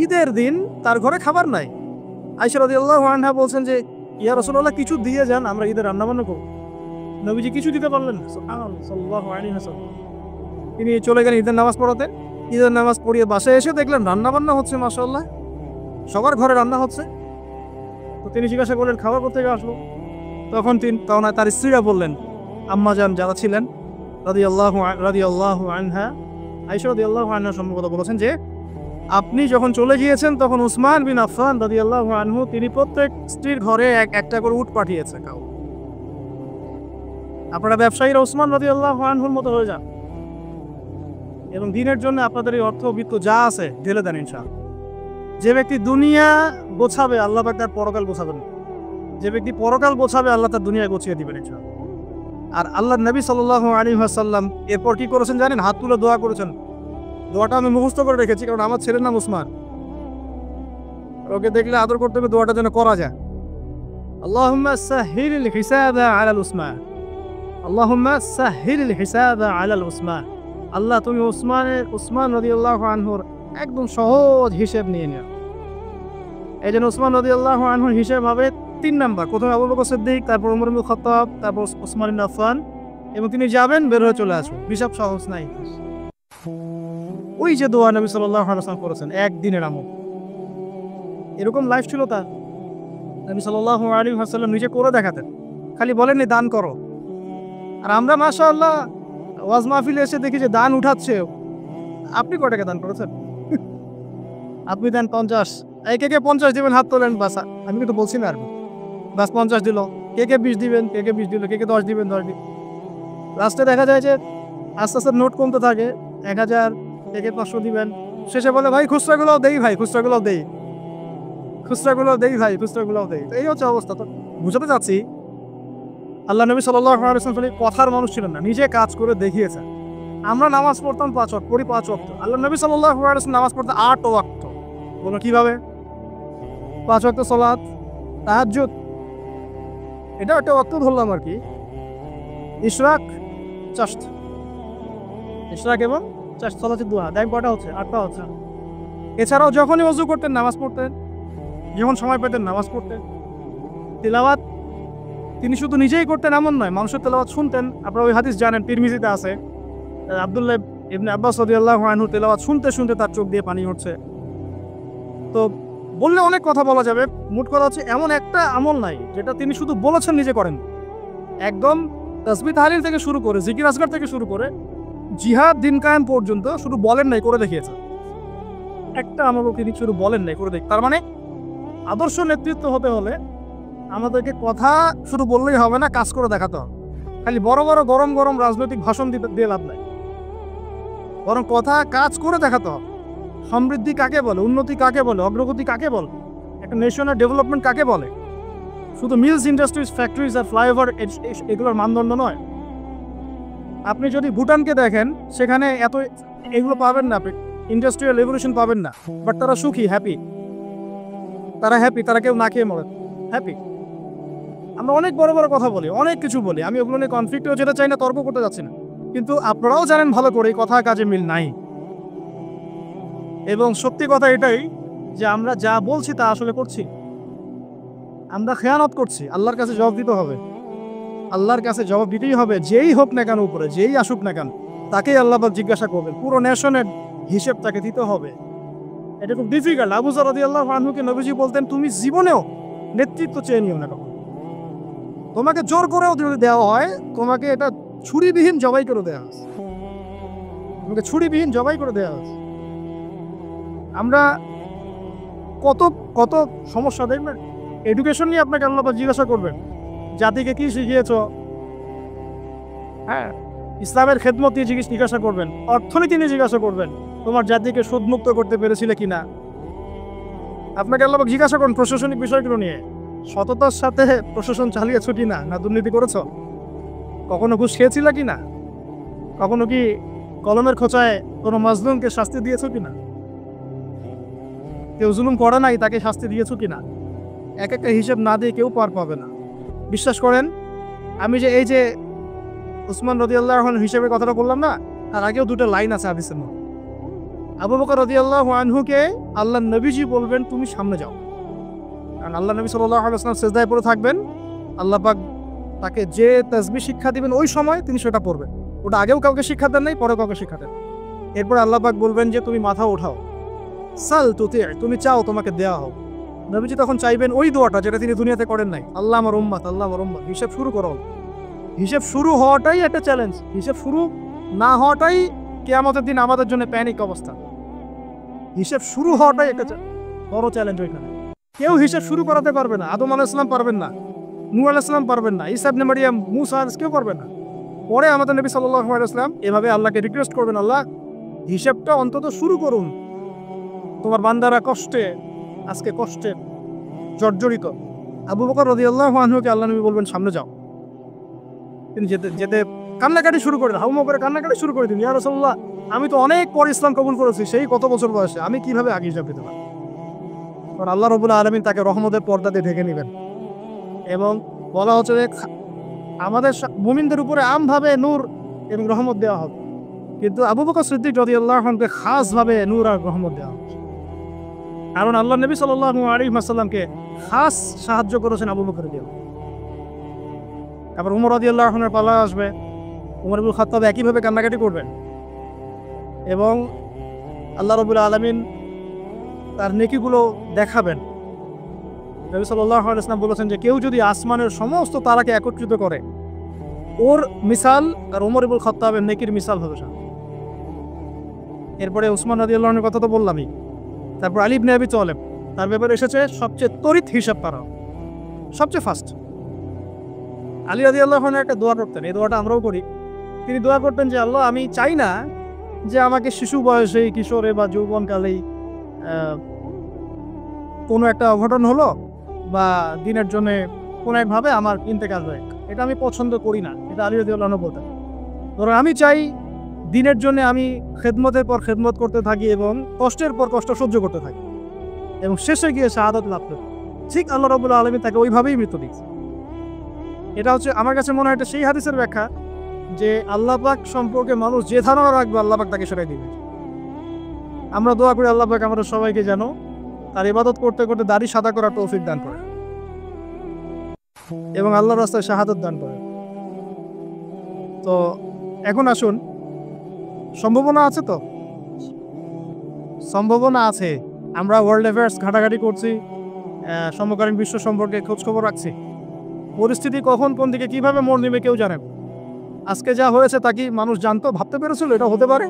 ঈদের দিন তার ঘরে খাবার নাই। আয়েশা রাদিয়াল্লাহু আনহা বলছেন যে ইয়া রাসূলুল্লাহ কিছু দিয়ে যান, আমরা ঈদের রান্নাবান্না করব। নবীজি কিছু দিতে পারলেন না। সুবহানাল্লাহ, সাল্লাল্লাহু আলাইহি ওয়াসাল্লাম। তিনি চলে গেলেন ঈদের নামাজ পড়াতে। ঈদের নামাজ পড়িয়ে বাসায় এসে দেখলেন রান্নাবান্না হচ্ছে, মাশাআল্লাহ সবার ঘরে রান্না হচ্ছে। তো তিনি জিজ্ঞাসা করলেন খাবার কোথা থেকে আসলো? তখন তার স্ত্রীরা বললেন, আম্মাজান যারা ছিলেন রাদিয়াল্লাহু আনহা, আয়েশা রাদিয়াল্লাহু আনহা সম্ভবত বলেছেন যে আপনি যখন চলে গিয়েছেন তখন উসমান বিন আফফান রাদিয়াল্লাহু আনহু তিনি প্রত্যেক স্ত্রীর ঘরে একটা করে উট পাঠিয়েছে। আপনারা ব্যবসায়ীরা উসমান রাদিয়াল্লাহু আনহুর মতো হয়ে যান এবং দিনের জন্য আপনাদের এই অর্থ বিত্ত যা আছে ঢেলে দেন ইনশাআল্লাহ। যে ব্যক্তি দুনিয়া গোছাবে আল্লাহ পাক তার পরকাল গোছাবেন, যে ব্যক্তি পরকাল গোছাবে আল্লাহ তার দুনিয়া গোছিয়ে দিবেন ইনশাআল্লাহ। আর আল্লাহর নবী সাল্লাল্লাহু আলাইহি ওয়াসাল্লাম এরপর কি করেছেন জানেন? হাত তুলে দোয়া করেছেন। দোয়াটা আমি মুখস্থ করে রেখেছি, কারণ আমার ছেলের নাম উসমান, ওকে দেখলে আদর করতে হবে, দোয়াটা যেন করা যায়। আল্লাহুম্মা সাহহিল হিসাবা আলাল উসমান, আল্লাহুম্মা সাহহিল হিসাবা আলাল উসমান। আল্লাহ তুমি উসমান রাদিয়াল্লাহু আনহুর একদম সহজ হিসেব নিয়ে নিও। এই জন্য উসমান রাদিয়াল্লাহু আনহুর হিসেব হবে 3 নাম্বার। প্রথমে আবু বকর সিদ্দিক, তারপর ওমর ইবনে খাত্তাব, তারপর উসমান ইবনে আফফান, এবং তিনি যাবেন বের হয়ে চলে আসবেন। হিসাব সহজ নাই। ওই যে দোয়া নবী সাল্লাল্লাহু আলাইহি ওয়াসাল্লাম করেছেন, একদিনের আমল। এরকম লাইফ ছিল তার। নবী সাল্লাল্লাহু আলাইহি ওয়াসাল্লাম নিজে করে দেখাতেন, খালি বলেননি দান করো। আর আমরা মাশাআল্লাহ ওয়াজ মাহফিলে এসে দেখি যে দান উঠাচ্ছে। আপনি কয় টাকা দান করেছেন? আপনি দেন 50, কে 50 দিবেন হাত তোলেন, বাস। আমি কিন্তু বলছি না আর বাস 50 দিল, কে 20 দিবেন, কে 20 দিল, কে 10 দিবেন, 10 দিন। লাস্টে দেখা যায় যে আস্তে আস্তে নোট কমতে থাকে, 1000, কে 500 দিবেন। শেষে বলে ভাই খুচরাগুলোও দেই, ভাই খুচরাগুলোও দেই, খুচরাগুলোও দেই, ভাই খুচরাগুলোও দেই। তো এই হচ্ছে অবস্থা। তো বুঝাতে চাচ্ছি আল্লাহ নবী সাল্লাল্লাহু আলাইহি ওয়াসাল্লাম কথার মানুষ ছিলেন না, নিজে কাজ করে দেখিয়েছেন। আমরা নামাজ পড়তাম 5 ওয়াক্ত, পড়ি 5 ওয়াক্ত। আল্লাহ নবী সাল্লাল্লাহু আলাইহি ওয়াসাল্লাম নামাজ পড়তে 8 ওয়াক্ত। বলো কিভাবে? 5 ওয়াক্ত সালাত, তাহাজ্জুদ, এটা একটা ওয়াক্ত ধরলাম আর কি। ইশরাক, চাশত, ইশরাক এবং চাশত, সালাতুদ দুহা, দেখ কটা হচ্ছে? 8টা হচ্ছে। এছাড়াও যখনই ওযু করতেন নামাজ পড়তেন, যখন সময় পেতেন নামাজ পড়তেন। তিলাওয়াত তিনি শুধু নিজেই করতেন এমন নয়, মানুষের তেলাওয়াত শুনতেন। আপনারা ওই হাদিস জানেন, তিরমিজিতে আছে, আব্দুল্লাহ ইবনে আব্বাস রাদিয়াল্লাহু আনহু তেলাওয়াত শুনতে শুনতে তার চোখ দিয়ে পানি উঠছে। তো বললে অনেক কথা বলা যাবে, মোট কথা হচ্ছে এমন একটা আমল নাই যেটা তিনি শুধু বলেছেন নিজে করেন। একদম তাসবিহ তাহলিল থেকে শুরু করে, জিকির আসগার থেকে শুরু করে জিহাদ দিন কায়েম পর্যন্ত শুধু বলেন নাই, করে দেখিয়েছেন। একটা আমলও তিনি শুধু বলেন নাই, করে দেখ। তার মানে আদর্শ নেতৃত্ব হতে হলে আমাদেরকে কথা শুধু বললেই হবে না, কাজ করে দেখাতে হবে। খালি বড় বড় গরম গরম রাজনৈতিক ভাষণ দিয়ে লাভ নাই, বরং কথা কাজ করে দেখাতে হবে। সমৃদ্ধি কাকে বলে, উন্নতি কাকে বলে, অগ্রগতি কাকে বলে, একটা নেশনের ডেভেলপমেন্ট কাকে বলে? শুধু মিলস, ইন্ডাস্ট্রিজ, ফ্যাক্টরিজ আর ফ্লাইওভার এগুলোর মানদণ্ড নয়। আপনি যদি ভুটানকে দেখেন, সেখানে এত এগুলো পাবেন না, আপনি ইন্ডাস্ট্রিয়াল রেভলিউশন পাবেন না, বাট তারা সুখী, হ্যাপি। তারা হ্যাপি, তারা কেউ না খেয়ে মরে, হ্যাপি। আমরা অনেক বড় বড় কথা বলি, অনেক কিছু বলি, আমি ওগুলো নিয়ে কনফ্লিক্টেও যেতে চাই না, তর্ক করতে যাচ্ছি না, কিন্তু আপনারাও জানেন ভালো করে কথা কাজে মিল নাই। এবং সত্যি কথা এটাই যে আমরা যা বলছি তা আসলে করছি, আমরা খেয়ানত করছি। আল্লাহর কাছে জবাব দিতে হবে, আল্লাহর কাছে জবাব দিতেই হবে। যেই হোক না কেন উপরে, যেই আসুক না কেন, তাকেই আল্লাহ পাক জিজ্ঞাসা করবেন, পুরো নেশনের হিসেব তাকে দিতে হবে। এটা খুব ডিফিকাল্ট। আবু যর রাদিয়াল্লাহু আনহুকে নবীজি বলতেন, তুমি জীবনেও নেতৃত্ব চেয়ে নিও না কখনো। তোমাকে জোর করেও যদি দেওয়া হয়, তোমাকে এটা ছুরিবিহীন জবাই করে দেওয়া হয়েছে, তোমাকে ছুরিবিহীন জবাই করে দেওয়া হয়েছে। আমরা কত কত সমস্যা দেখবেন। এডুকেশন নিয়ে আপনাকে আল্লাহ পাক জিজ্ঞাসা করবেন, জাতিকে কি শিখিয়েছ। হ্যাঁ, ইসলামের খেদমত নিয়ে জিজ্ঞাসা করবেন, অর্থনীতি নিয়ে জিজ্ঞাসা করবেন, তোমার জাতিকে সুদমুক্ত করতে পেরেছিলে কিনা। আপনাকে আল্লাহ পাক জিজ্ঞাসা করুন প্রশাসনিক বিষয়গুলো নিয়ে, সততার সাথে প্রশাসন চালিয়েছ কিনা, না দুর্নীতি করেছ, কখনো ঘুষ খেয়েছিল কিনা, কখনো কি কলমের খোঁচায় কোনো মাজলুমকে শাস্তি দিয়েছ কিনা, কেউ জুলুম করে নাই তাকে শাস্তি দিয়েছ কিনা। এক একটা হিসেব না দিয়ে কেউ পার পাবে না। বিশ্বাস করেন, আমি যে এই যে উসমান রাদিয়াল্লাহু আনহু হিসেবে কথাটা বললাম না, তার আগেও দুটো লাইন আছে হাদিসের মধ্যে। আবু বকর রাদিয়াল্লাহু আনহুকে আল্লাহ নবীজি বলবেন, তুমি সামনে যাও। কারণ আল্লাহ নবী সাল্লাল্লাহু আলাইহি ওয়াসাল্লাম সিজদায় পড়ে থাকবেন, আল্লাহ পাক তাকে যে তাসবিহ শিক্ষা দিবেন ওই সময় তিনি সেটা পড়বেন। ওটা আগেও কাউকে শিক্ষা দেন নাই, পরে কাউকে শিক্ষা দেন। এরপর আল্লাহ পাক বলবেন যে তুমি মাথা ওঠাও, সাল তুতি, তুমি চাও তোমাকে দেওয়া হোক। নবীজি তখন চাইবেন ওই দোয়াটা যেটা তিনি দুনিয়াতে করেন নাই, আল্লাহ আমার উম্মত, আল্লাহ আমার উম্মত। হিসাব শুরু করো। হিসেব শুরু হওয়াটাই একটা চ্যালেঞ্জ, হিসেব শুরু না হওয়াটাই কিয়ামতের দিন আমাদের জন্য প্যানিক অবস্থা। হিসেব শুরু হওয়াটাই একটা বড় চ্যালেঞ্জ। ওইখানে কেউ হিসেব শুরু করাতে পারবে না। আদম আলাইহিস সালাম পারবেন না, নূহ আলাইহিস সালাম পারবেন না, ঈসা ইবনে মারইয়াম, মূসা কেউ পারবেন না। পরে আমাদের নবী সাল্লাল্লাহু আলাইহি ওয়াসাল্লাম এভাবে আল্লাহকে রিকোয়েস্ট করবেন, আল্লাহ হিসাবটা অন্তত শুরু করুন, তোমার বান্দারা কষ্টে, আজকে কষ্টে জর্জরিত। আবু বকর রাদিয়াল্লাহু আনহুকে আল্লাহ নবী বলবেন সামনে যাও। তিনি যেতে যেতে কান্নাকাটি শুরু করে, হাউ মাউ করে কান্নাকাটি শুরু করে দিন, ইয়া রাসূলুল্লাহ, আমি তো অনেক পর ইসলাম কবুল করেছি, সেই কত বছর বয়সে, আমি কিভাবে আগে হিসাব দিতে পারি। কারণ আল্লাহ রাব্বুল আলামিন তাকে রহমতের পর্দা দিয়ে ঢেকে নেবেন। এবং বলা হচ্ছে যে আমাদের মুমিনদের উপরে আমভাবে নূর এবং রহমত দেওয়া হবে, কিন্তু আবু বকর সিদ্দিক রাদিয়াল্লাহু আনহুকে খাসভাবে নূর আর রহমত দেওয়া হবে। কারণ আল্লাহ নবী সাল্লাল্লাহু আলাইহি ওয়াসাল্লামকে খাস সাহায্য করেছেন আবু বকর রাদিয়াল্লাহু। তারপর উমর রাদিয়াল্লাহু আনহুর পালা আসবে, উমর ইবনে খাত্তাব একইভাবে কান্নাকাটি করবেন এবং আল্লাহ রাব্বুল আলামিন তার নেকিগুলো দেখাবেন। নবী সাল্লাল্লাহু আলাইহি ওয়াসাল্লাম বলেছেন যে কেউ যদি আসমানের সমস্ত তারাকে একত্রিত করে, ওর মিসাল আর উমর ইবনে খাত্তাবের নেকির মিসাল হবে। এরপরে উসমান রাদিয়াল্লাহু আনহুর কথা তো বললামই। তারপর আলী ইবনে আবি তালেব, তার ব্যাপারে এসেছে সবচেয়ে তড়িৎ হিসাব করা, সবচেয়ে ফাস্ট। আলী রাদিয়াল্লাহু আনহু একটা দোয়া করতেন, এই দোয়াটা আমরাও করি। তিনি দোয়া করতেন যে আল্লাহ, আমি চাই না যে আমাকে শিশু বয়সেই, কিশোরে বা যৌবনকালেই কোনো একটা অঘটন হলো বা দিনের জন্য কোনো একভাবে আমার ইন্তেকাল হয়, এটা আমি পছন্দ করি না। এটা আলী রাদিয়াল্লাহু আনহু বলতেন। ধরো আমি চাই দিনের জন্য আমি খেদমতের পর খেদমত করতে থাকি এবং কষ্টের পর কষ্ট সহ্য করতে থাকি এবং শেষে গিয়ে শাহাদাত লাভ করি। ঠিক আল্লাহ রাব্বুল আলামিন তাকে ওইভাবেই মৃত্যু দিয়েছে। এটা হচ্ছে আমার কাছে মনে হয় এটা সেই হাদিসের ব্যাখ্যা যে আল্লাহ পাক সম্পর্কে মানুষ যে ধারণা রাখবে আল্লাহ পাক তাকে সেটাই দিবে। আমরা দোয়া করি আল্লাহ পাক আমাদের সবাইকে যেন তার ইবাদত করতে করতে দাড়ি সাদা করার তৌফিক দান করে এবং আল্লাহর রাস্তায় শাহাদাত দান করে। তো এখন আসুন, সম্ভাবনা আছে তো? সম্ভাবনা আছে। আমরা ওয়ার্ল্ড অ্যাফেয়ার্স ঘাটাঘাটি করছি, সমকালীন বিশ্ব সম্পর্কে খোঁজখবর রাখছি। পরিস্থিতি কখন কোন দিকে কীভাবে মোড় নেবে কেউ জানে। আজকে যা হয়েছে তা কি মানুষ জানতো, ভাবতে পেরেছিল এটা হতে পারে?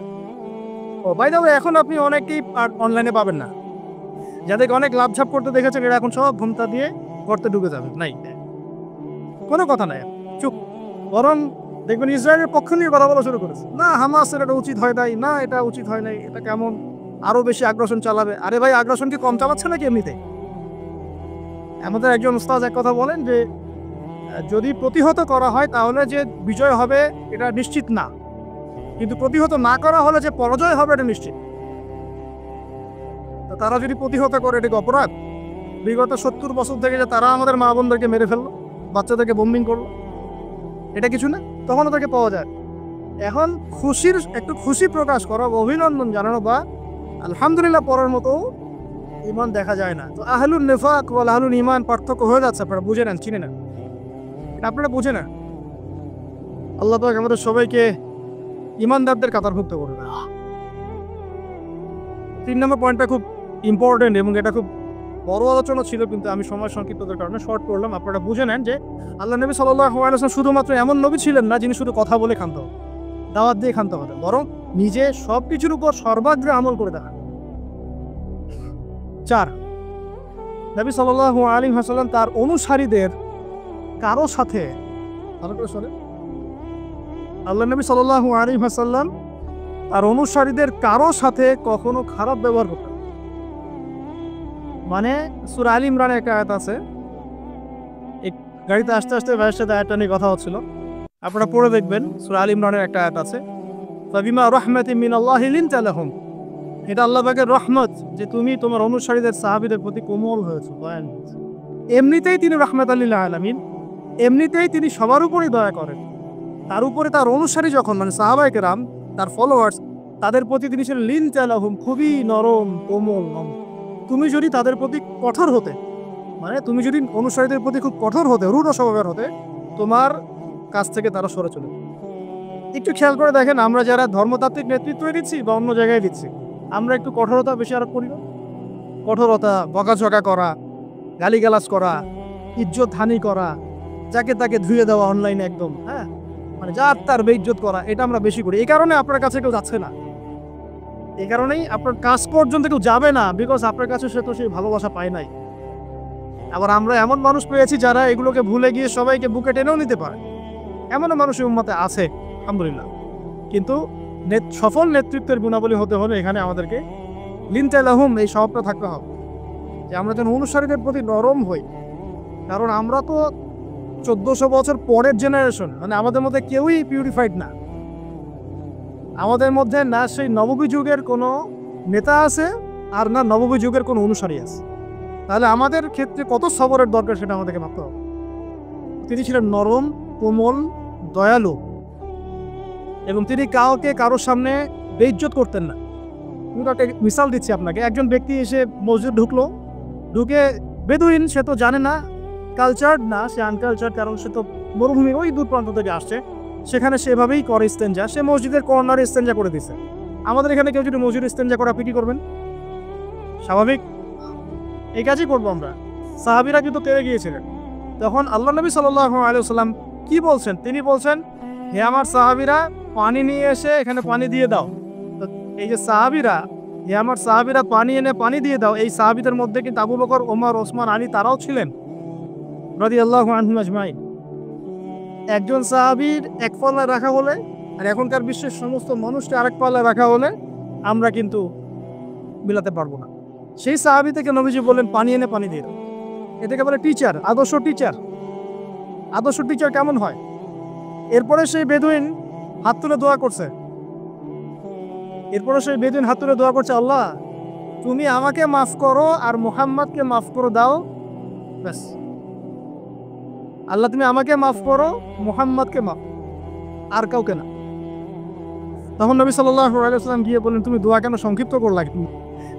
ও বাই দ্য ওয়ে, এখন আপনি অনেকেই অনলাইনে পাবেন না, যাদেরকে অনেক লাভঝাপ করতে দেখেছেন, এরা এখন সব ঘুমটা দিয়ে করতে ঢুকে যাবে। নাই, কোনো কথা নাই, চুপ। বরং দেখবেন ইসরায়েলের পক্ষ নিয়ে কথা বলা শুরু করেছে, না হামাসের এটা উচিত হয় নাই, না এটা উচিত হয় নাই, এটা কেমন আরও বেশি আগ্রাসন চালাবে। আরে ভাই, আগ্রাসন কি কম চালাচ্ছে নাকি এমনিতে? আমাদের একজন উস্তাদ এক কথা বলেন যে যদি প্রতিহত করা হয় তাহলে যে বিজয় হবে এটা নিশ্চিত না। কিন্তু প্রতিহত না করা হলে যে পরাজয় হবে এটা নিশ্চিত। তো তারা যদি প্রতিহত করে, এটা কি অপরাধ? বিগত 70 বছর থেকে যে তারা আমাদের মা বোনদেরকে মেরে ফেললো, বাচ্চাদেরকে বোম্বিং করলো, এটা কিছু না? তখন ওদেরকে পাওয়া যায়। এখন একটু খুশি প্রকাশ করা, অভিনন্দন জানানো বা আলহামদুলিল্লাহ পড়ার মতো ইমান দেখা যায় না। তো আহলুন নিফাক ওয়াল আহলুল ইমান পার্থক্য হয়ে যাচ্ছে। আপনারা বুঝে নেন, চিনে নেন, আপনারা বুঝে নেন। আল্লাহ পাক আমাদের সবাইকে ইমানদারদের কাতারভুক্ত করে দেন। 3 নম্বর পয়েন্টটা খুব ইম্পর্টেন্ট এবং এটা খুব বড় আলোচনা ছিল, কিন্তু আমি সময় সংক্ষিপ্ততার কারণে শর্ট করলাম। আপনারা বুঝে নেন যে আল্লাহ নবী সাল্লাল্লাহু আলাইহি ওয়াসাল্লাম শুধুমাত্র এমন নবী ছিলেন না যিনি শুধু কথা বলে ক্ষান্ত হতেন, দাওয়াত দিয়ে ক্ষান্ত হতেন, বরং নিজে সব কিছুর উপর সর্বাগ্রে আমল করে দেখান। 4, নবী সাল্লাল্লাহু আলাইহি ওয়াসাল্লাম তার অনুসারীদের কারো সাথে, আল্লাহ নবী সাল্লাল্লাহু আলাইহি ওয়াসাল্লাম তার অনুসারীদের কারো সাথে কখনো খারাপ ব্যবহার করতেন। মানে সূরা আল ইমরানে একটা আয়াত আছে, এই গাড়িতে আস্তে আস্তে ভাইয়ের সাথে আয়াতটা নিয়ে কথা হচ্ছিল, আপনারা পড়ে দেখবেন। সূরা আল ইমরানের একটা আয়াত আছে, ফাবিমা রাহমাতিন মিনাল্লাহি লিনতা লাহুম। এটা আল্লাহ পাকের রহমত যে তুমি তোমার অনুসারীদের সাহাবীদের প্রতি কোমল হয়েছো। এমনিতেই তিনি রাহমাতাল লিল আলামিন, এমনিতেই তিনি সবার উপরই দয়া করেন। তার উপরে তার অনুসারী যখন, মানে সাহাবায়ে কেরাম, তার ফলোয়ার্স, তাদের প্রতি তিনি ছিলেন লিনতা লাহুম, খুবই নরম কোমল। তুমি যদি তাদের প্রতি কঠোর হতে, মানে তুমি যদি অনুসারীদের প্রতি খুব কঠোর হতে, রূঢ় স্বভাবের হতে, তোমার কাছ থেকে তারা সরে চলে। একটু খেয়াল করে দেখেন, আমরা যারা ধর্মতাত্ত্বিক নেতৃত্ব দিচ্ছি বা অন্য জায়গায় দিচ্ছি, আমরা একটু কঠোরতা বেশি আরোপ করি না? কঠোরতা, বকাঝকা করা, গালিগালাজ করা, ইজ্জত হানি করা, যাকে তাকে ধুয়ে দেওয়া অনলাইনে একদম, হ্যাঁ, মানে যার তার বেইজ্জত করা, এটা আমরা বেশি করি। এই কারণে আপনার কাছে কেউ যাচ্ছে না, এই কারণেই আপনার কাছ পর্যন্ত কেউ যাবে না, বিকজ আপনার কাছে সে তো সেই ভালোবাসা পায় নাই। আবার আমরা এমন মানুষ পেয়েছি যারা এগুলোকে ভুলে গিয়ে সবাইকে বুকে টেনেও নিতে পারে, এমনও মানুষ উম্মতে আছে আলহামদুলিল্লাহ। কিন্তু সফল নেতৃত্বের গুণাবলী হতে হলে এখানে আমাদেরকে লিনতা লাহুম এই স্বভাবটা থাকতে হবে, যে আমরা যেন অনুসারীদের প্রতি নরম হই। কারণ আমরা তো 1400 বছর পরের জেনারেশন, মানে আমাদের মধ্যে কেউই পিউরিফাইড না। আমাদের মধ্যে না সেই নববী যুগের কোনো নেতা আছে, আর না নববী যুগের কোনো অনুসারী আছে। তাহলে আমাদের ক্ষেত্রে কত সবরের দরকার সেটা আমাদেরকে ভাবতে হবে। তিনি ছিলেন নরম, কোমল, দয়ালু, এবং তিনি কাউকে কারোর সামনে বেইজ্জত করতেন না। আমি একটা মিসাল দিচ্ছি আপনাকে। একজন ব্যক্তি এসে মসজিদ ঢুকলো, ঢুকে বেদুইন, সে তো জানে না, কালচার্ড না, সে আনকালচার্ড, কারণ সে তো মরুভূমি ওই দূর প্রান্ত থেকে আসছে, সেখানে সেভাবেই করে ইস্তেঞ্জা। সে মসজিদের কর্নারে ইস্তেঞ্জা করে দিছে। আমাদের এখানে কেউ যদি মসজিদ ইস্তেঞ্জা করে, আপনি কি করবেন? স্বাভাবিক এই কাজই করবো আমরা। সাহাবীরা কিন্তু তেড়ে গিয়েছিলেন। তখন আল্লাহ নবী সাল্লাল্লাহু আলাইহি ওয়াসাল্লাম কি বলছেন? তিনি বলছেন, হে আমার সাহাবীরা, পানি নিয়ে এসে এখানে পানি দিয়ে দাও। তো এই যে সাহাবীরা, হে আমার সাহাবীরা, পানি এনে পানি দিয়ে দাও, এই সাহাবীদের মধ্যে কিন্তু আবু বকর, ওমর, ওসমান, আলী তারাও ছিলেন রাদিয়াল্লাহু আনহুম আজমাইন। একজন সাহাবীর এক পাল্লায় রাখা হলে আর এখনকার বিশ্বের সমস্ত মানুষকে আরেক পাল্লায় রাখা হলে আমরা কিন্তু মিলাতে পারবো না। সেই সাহাবী থেকে নবীজি বললেন পানি এনে পানি দিয়ে দাও। এটাকে বলে টিচার, আদর্শ টিচার। আদর্শ টিচার কেমন হয়? এরপরে সেই বেদুইন হাত তুলে দোয়া করছে, আল্লাহ তুমি আমাকে মাফ করো আর মুহাম্মদকে মাফ করে দাও, ব্যাস। আল্লাহ তুমি আমাকে মাফ করো, মুহাম্মদকে মাফ, আর কাউকে না। তখন নবী সাল্লাল্লাহু আলাইহি ওয়াসাল্লাম গিয়ে বললেন, তুমি দোয়া কেন সংক্ষিপ্ত করলা,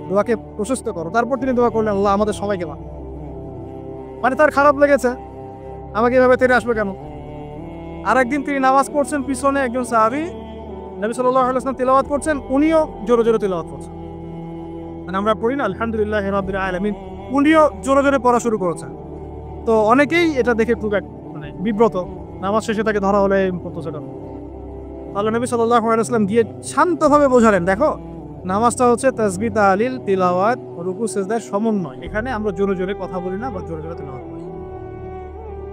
দোয়াকে প্রশস্ত করো। তারপর তিনি দোয়া করলেন, আল্লাহ আমাদের সবাইকে মাফ। মানে তার খারাপ লেগেছে, আমাকে এভাবে তেড়ে আসবে কেন। আর একদিন তিনি নামাজ পড়ছেন, পিছনে একজন সাহাবী নবী সাল্লাল্লাহু আলাইহি ওয়াসাল্লাম তিলাওয়াত করছেন, উনিও জোরে জোরে তিলাওয়াত করছেন। মানে আমরা পড়ি না আলহামদুলিল্লাহি রাব্বিল আলামিন, উনিও জোরে জোরে পড়া শুরু করেছেন। তো অনেকেই এটা দেখে খুব মানে বিব্রত, নামাজ শেষে তাকে ধরা হলে সেটা। আল্লাহ নবী সাল্লাল্লাহু আলাইহি ওয়াসাল্লাম গিয়ে শান্তভাবে বোঝালেন, দেখো নামাজটা হচ্ছে তাসবিহ, তাহলিল, তিলাওয়াত, রুকু, সিজদার সমন্বয়। এখানে আমরা জোরে জোরে কথা বলি না বা জোরে জোরে তিলাওয়াত করি।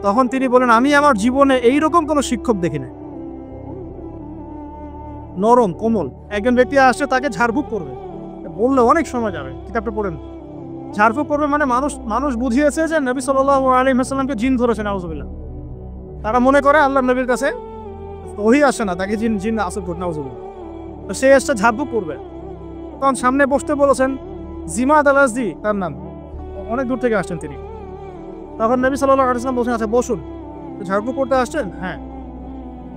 তখন তিনি বলেন, আমি আমার জীবনে এইরকম কোনো শিক্ষক দেখি না। নরম, কোমল। একজন ব্যক্তি আসছে, তাকে ঝাড়ফুঁক করবে, বললে অনেক সময় যাবে, কিতাবটা পড়েন। ঝাড়ফুঁক করবে মানে মানুষ বুঝিয়েছে যে নবী সাল্লাল্লাহু আলাইহি ওয়াসাল্লামকে জিন ধরেছে, নাউযুবিল্লাহ। তারা মনে করে আল্লাহর নবীর কাছে ওহী আসে না, তাকে জিন আসর করে, নাউযুবিল্লাহ। তো সে এসে ঝাড়ফুঁক করবে, তখন সামনে বসতে বলেছেন জিমাদ আল আজদি, তার নাম, অনেক দূর থেকে আসছেন তিনি। তখন নবী সাল্লাল্লাহু আলাইহি ওয়াসাল্লাম বলছেন, আচ্ছা বসুন, ঝাড়ফুঁক করতে আসছেন? হ্যাঁ।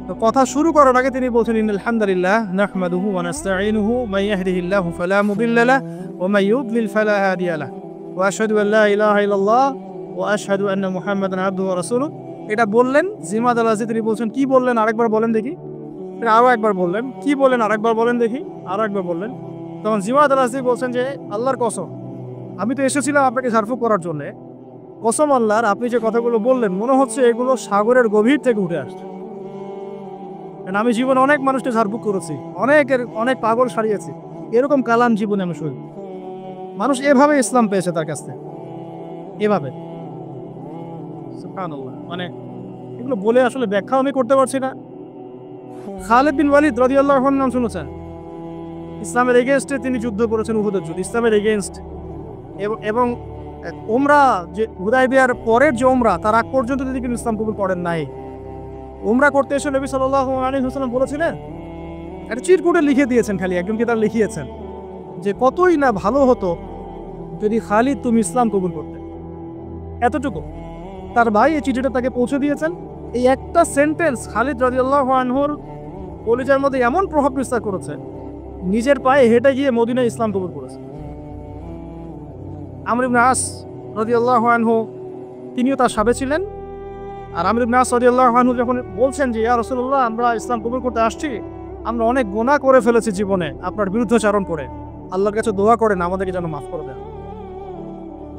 তো কথা শুরু করার আগে তিনি বলছেন, ইন্নাল হামদালিল্লাহ নাহমাদুহু ওয়া নাস্তাঈনুহু মান ইয়াহদিহিল্লাহু ফালা মুদিল্লা লাহু ওয়া মান ইউদ্লিল ফালা হাদিয়া লাহু ওয়া আশহাদু আল লা ইলাহা ইল্লাল্লাহ ওয়া আশহাদু আন্না মুহাম্মাদান আবদুহু ওয়া রাসূলুহু। এটা বললেন জিমাদ আল আজদি, তিনি বলছেন কি বললেন আরেকবার বলেন দেখি। আরো একবার বললেন, কি বললেন আরেকবার বলেন দেখি, আরো একবার বললেন। তখন জিমাদ আল আজদি বলছেন যে আল্লাহর কসম, আমি তো এসেছিলাম আপনাকে ঝাড়ফুঁক করার জন্য, কসম আল্লাহর, আপনি যে কথাগুলো বললেন মনে হচ্ছে এগুলো সাগরের গভীর থেকে উঠে আসছে। আমি জীবনে অনেক মানুষকে ঝাড়ফুঁক করেছি, অনেক পাগল সারিয়েছি, এরকম কালাম জীবনে আমি শুনি। মানুষ এভাবে ইসলাম পেয়েছে তার কাছ থেকে, এভাবে। সুবহানাল্লাহ, মানে এগুলো বলে আসলে ব্যাখ্যা আমি করতে পারছি না। খালিদ বিন ওয়ালিদ রাদিয়াল্লাহু আনহু নাম শুনেছেন? ইসলামের এগেইনস্টে তিনি যুদ্ধ করেছেন, উহুদের যুদ্ধ, ইসলামের এগেইনস্ট। এবং উমরা, যে হুদায়বিয়ার পরের যে উমরা, তার আগ পর্যন্ত তিনি কিন্তু ইসলাম কবুল করেন নাই। উমরা করতে এসে নবী সাল্লাল্লাহু আলাইহি ওয়াসাল্লাম বলেছিলেন, একটা চিরকুটে লিখে দিয়েছেন, খালি একজন কি তার লিখিয়েছেন যে কতই না ভালো হতো যদি খালিদ তুমি ইসলাম কবুল করতে, এতটুকু। তার ভাই এই চিঠিটা তাকে পৌঁছে দিয়েছেন। এই একটা সেন্টেন্স খালিদ রাদিয়াল্লাহু আনহুর কলিজার মধ্যে এমন প্রভাব বিস্তার করেছে, নিজের পায়ে হেঁটে গিয়ে মদিনায় ইসলাম কবুল করেছে। আমর ইবনে আস রাদিয়াল্লাহু আনহু, তিনিও তার সাথে ছিলেন। আর আমর ইবনে আস রাদিয়াল্লাহু আনহু যখন বলছেন যে ইয়া রাসূলুল্লাহ, আমরা ইসলাম কবুল করতে আসছি, আমরা অনেক গুনাহ করে ফেলেছি জীবনে আপনার বিরুদ্ধাচরণ করে, আল্লাহর কাছে দোয়া করেন আমাদেরকে যেন মাফ করে দেন।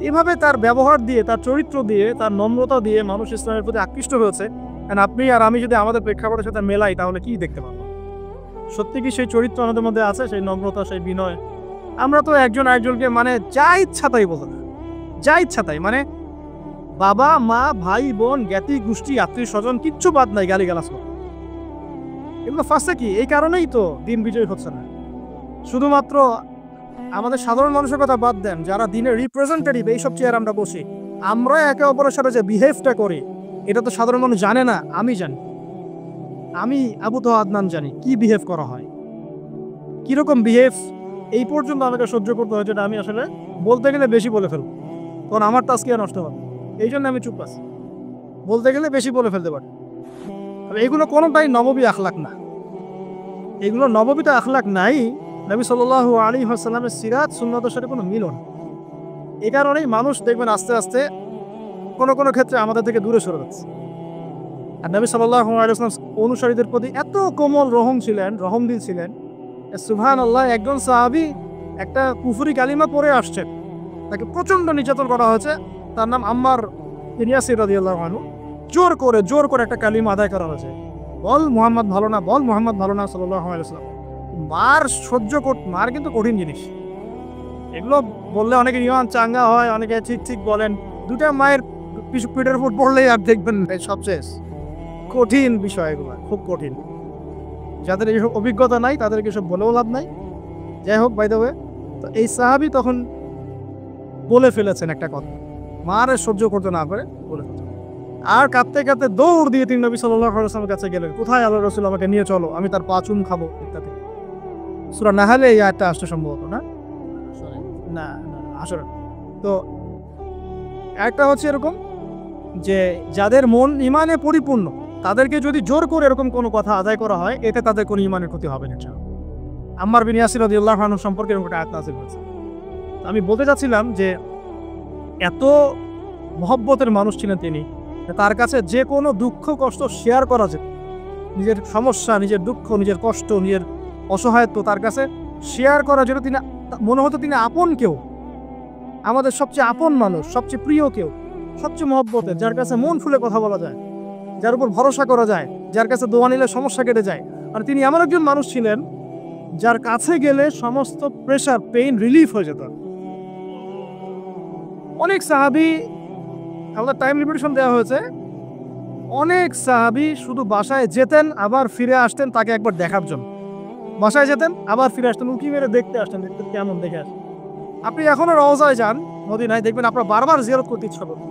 এভাবে তার ব্যবহার দিয়ে, তার চরিত্র দিয়ে, তার নম্রতা দিয়ে মানুষ ইসলামের প্রতি আকৃষ্ট হয়েছে। কারণ আপনি আর আমি যদি আমাদের প্রেক্ষাপটের সাথে মেলাই, তাহলে কি দেখতে পাবো? সত্যি কি সেই চরিত্র আমাদের মধ্যে আছে, সেই নম্রতা, সেই বিনয়? আমরা তো একজন আরেকজনকে মানে যা ইচ্ছা তাই বলতে না, যা ইচ্ছা তাই, মানে বাবা মা ভাই বোন জ্ঞাতি গোষ্ঠী আত্মীয় স্বজন কিচ্ছু বাদ নাই, গালিগালাজ করে। এগুলো ফার্স্টে কি এই কারণেই তো দিন বিজয় হচ্ছে না। শুধুমাত্র আমাদের সাধারণ মানুষের কথা বাদ দেন, যারা দিনের রিপ্রেজেন্টেটিভ, এইসব চেয়ার আমরা বসি, আমরা একে অপরের সাথে যে বিহেভটা করি, এটা তো সাধারণ মানুষ জানে না। আমি জানি, আমি আবু তো আদনান জানি কি বিহেভ করা হয়, কিরকম বিহেভ এই পর্যন্ত আমাকে সহ্য করতে হয়, যেটা আমি আসলে বলতে গেলে বেশি বলে ফেলবো, কারণ আমার তাস্কিয়া নষ্ট হবে। এই জন্য আমি চুপ আছি, বলতে গেলে বেশি বলে ফেলতে পারি। এগুলো কোনোটাই নববী আখলাক না, এগুলো নববীতে আখলাক নাই। নবী সাল্লাল্লাহু আলাইহি ওয়াসাল্লামের সিরাত সুন্নাতের সাথে কোনো মিলন। এই কারণেই মানুষ দেখবেন আস্তে আস্তে কোনো ক্ষেত্রে আমাদের থেকে দূরে সরে যাচ্ছে। আর নবী সাল্লাল্লাহু আলাইহি ওয়াসাল্লাম অনুসারীদের প্রতি এত কোমল রহমদিল ছিলেন। সুবহানাল্লাহ, একজন সাহাবী একটা কুফরি কালিমা পড়ে আসছেন, তাকে প্রচন্ড নির্যাতন করা হয়েছে, তার নাম আম্মার বিন ইয়াসির রাদিয়াল্লাহু আনহু। জোর করে একটা কালিমা আদায় করা হয়েছে, বল মুহাম্মদ ভালো না, বল মুহাম্মদ ভালো না সাল্লাল্লাহু আলাইহি ওয়াসাল্লাম। মার কিন্তু কঠিন জিনিস। এগুলো বললে অনেকে ইমান চাঙ্গা হয়, অনেকে ঠিক বলেন। দুটা মায়ের পিঠের উপর পড়লেই আর দেখবেন সবচেয়ে কঠিন বিষয়, এগুলো খুব কঠিন। যাদের এইসব অভিজ্ঞতা নাই তাদেরকে সব বলেও লাভ নাই। যাই হোক, বাই দ্য ওয়ে, তো এই সাহাবী তখন বলে ফেলেছেন একটা কথা, মার সহ্য করতে না পারে বলে ফেলেছেন। আর কাঁদতে কাঁদতে দৌড় দিয়ে তিনি নবী সাল্লাল্লাহু আলাইহি ওয়াসাল্লামের কাছে গেলেন, কোথায় আল্লাহর রাসূল, আমাকে নিয়ে চলো, আমি তার পা চুম খাবো ইত্যাদি। সূরা নাহলে এই আয়াতটা আসছে সম্ভবত, না আসলে। তো একটা হচ্ছে এরকম যে যাদের মন ইমানে পরিপূর্ণ, তাদেরকে যদি জোর করে এরকম কোনো কথা আদায় করা হয়, এতে তাদের কোনো ইমানের ক্ষতি হবে না। আম্মার বিন ইয়াসির রাদিয়াল্লাহু আনহু সম্পর্কে এরকম একটা আয়াত নাযিল হয়েছে। আমি বলতে চাচ্ছিলাম যে এত মহব্বতের মানুষ ছিলেন তিনি, তার কাছে যে কোনো দুঃখ কষ্ট শেয়ার করা যেত। নিজের সমস্যা, নিজের দুঃখ, নিজের কষ্ট, নিজের অসহায়ত্ব তার কাছে শেয়ার করার জন্য তিনি মনে হতো তিনি আপন কেউ, আমাদের সবচেয়ে আপন মানুষ, সবচেয়ে প্রিয় কেউ, সবচেয়ে মহব্বতের, যার কাছে মন খুলে কথা বলা যায়, যার উপর ভরসা করা যায়, যার কাছে দোয়া নিলে সমস্যা কেটে যায়। আর তিনি এমন একজন মানুষ ছিলেন যার কাছে গেলে সমস্ত প্রেশার, পেইন রিলিফ হয়ে যেত। অনেক সাহাবী, আমাদের টাইম লিমিটেশন দেওয়া হয়েছে, অনেক সাহাবী শুধু বাসায় যেতেন আবার ফিরে আসতেন তাকে একবার দেখার জন্য। বাসায় যেতেন আবার ফিরে আসতেন, উঁকি মেরে দেখতে আসতেন, দেখতে কেমন দেখে আসেন। আপনি এখনো রওজায় যান মদিনায়, দেখবেন আপনার বারবার জিয়ারত করতে ইচ্ছা করবে,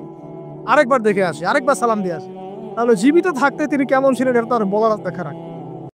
আরেকবার দেখে আসে, আরেকবার সালাম দিয়ে আসে। তাহলে জীবিত থাকতে তিনি কেমন ছিলেন এটা তো আর বলার দেখা রাখে।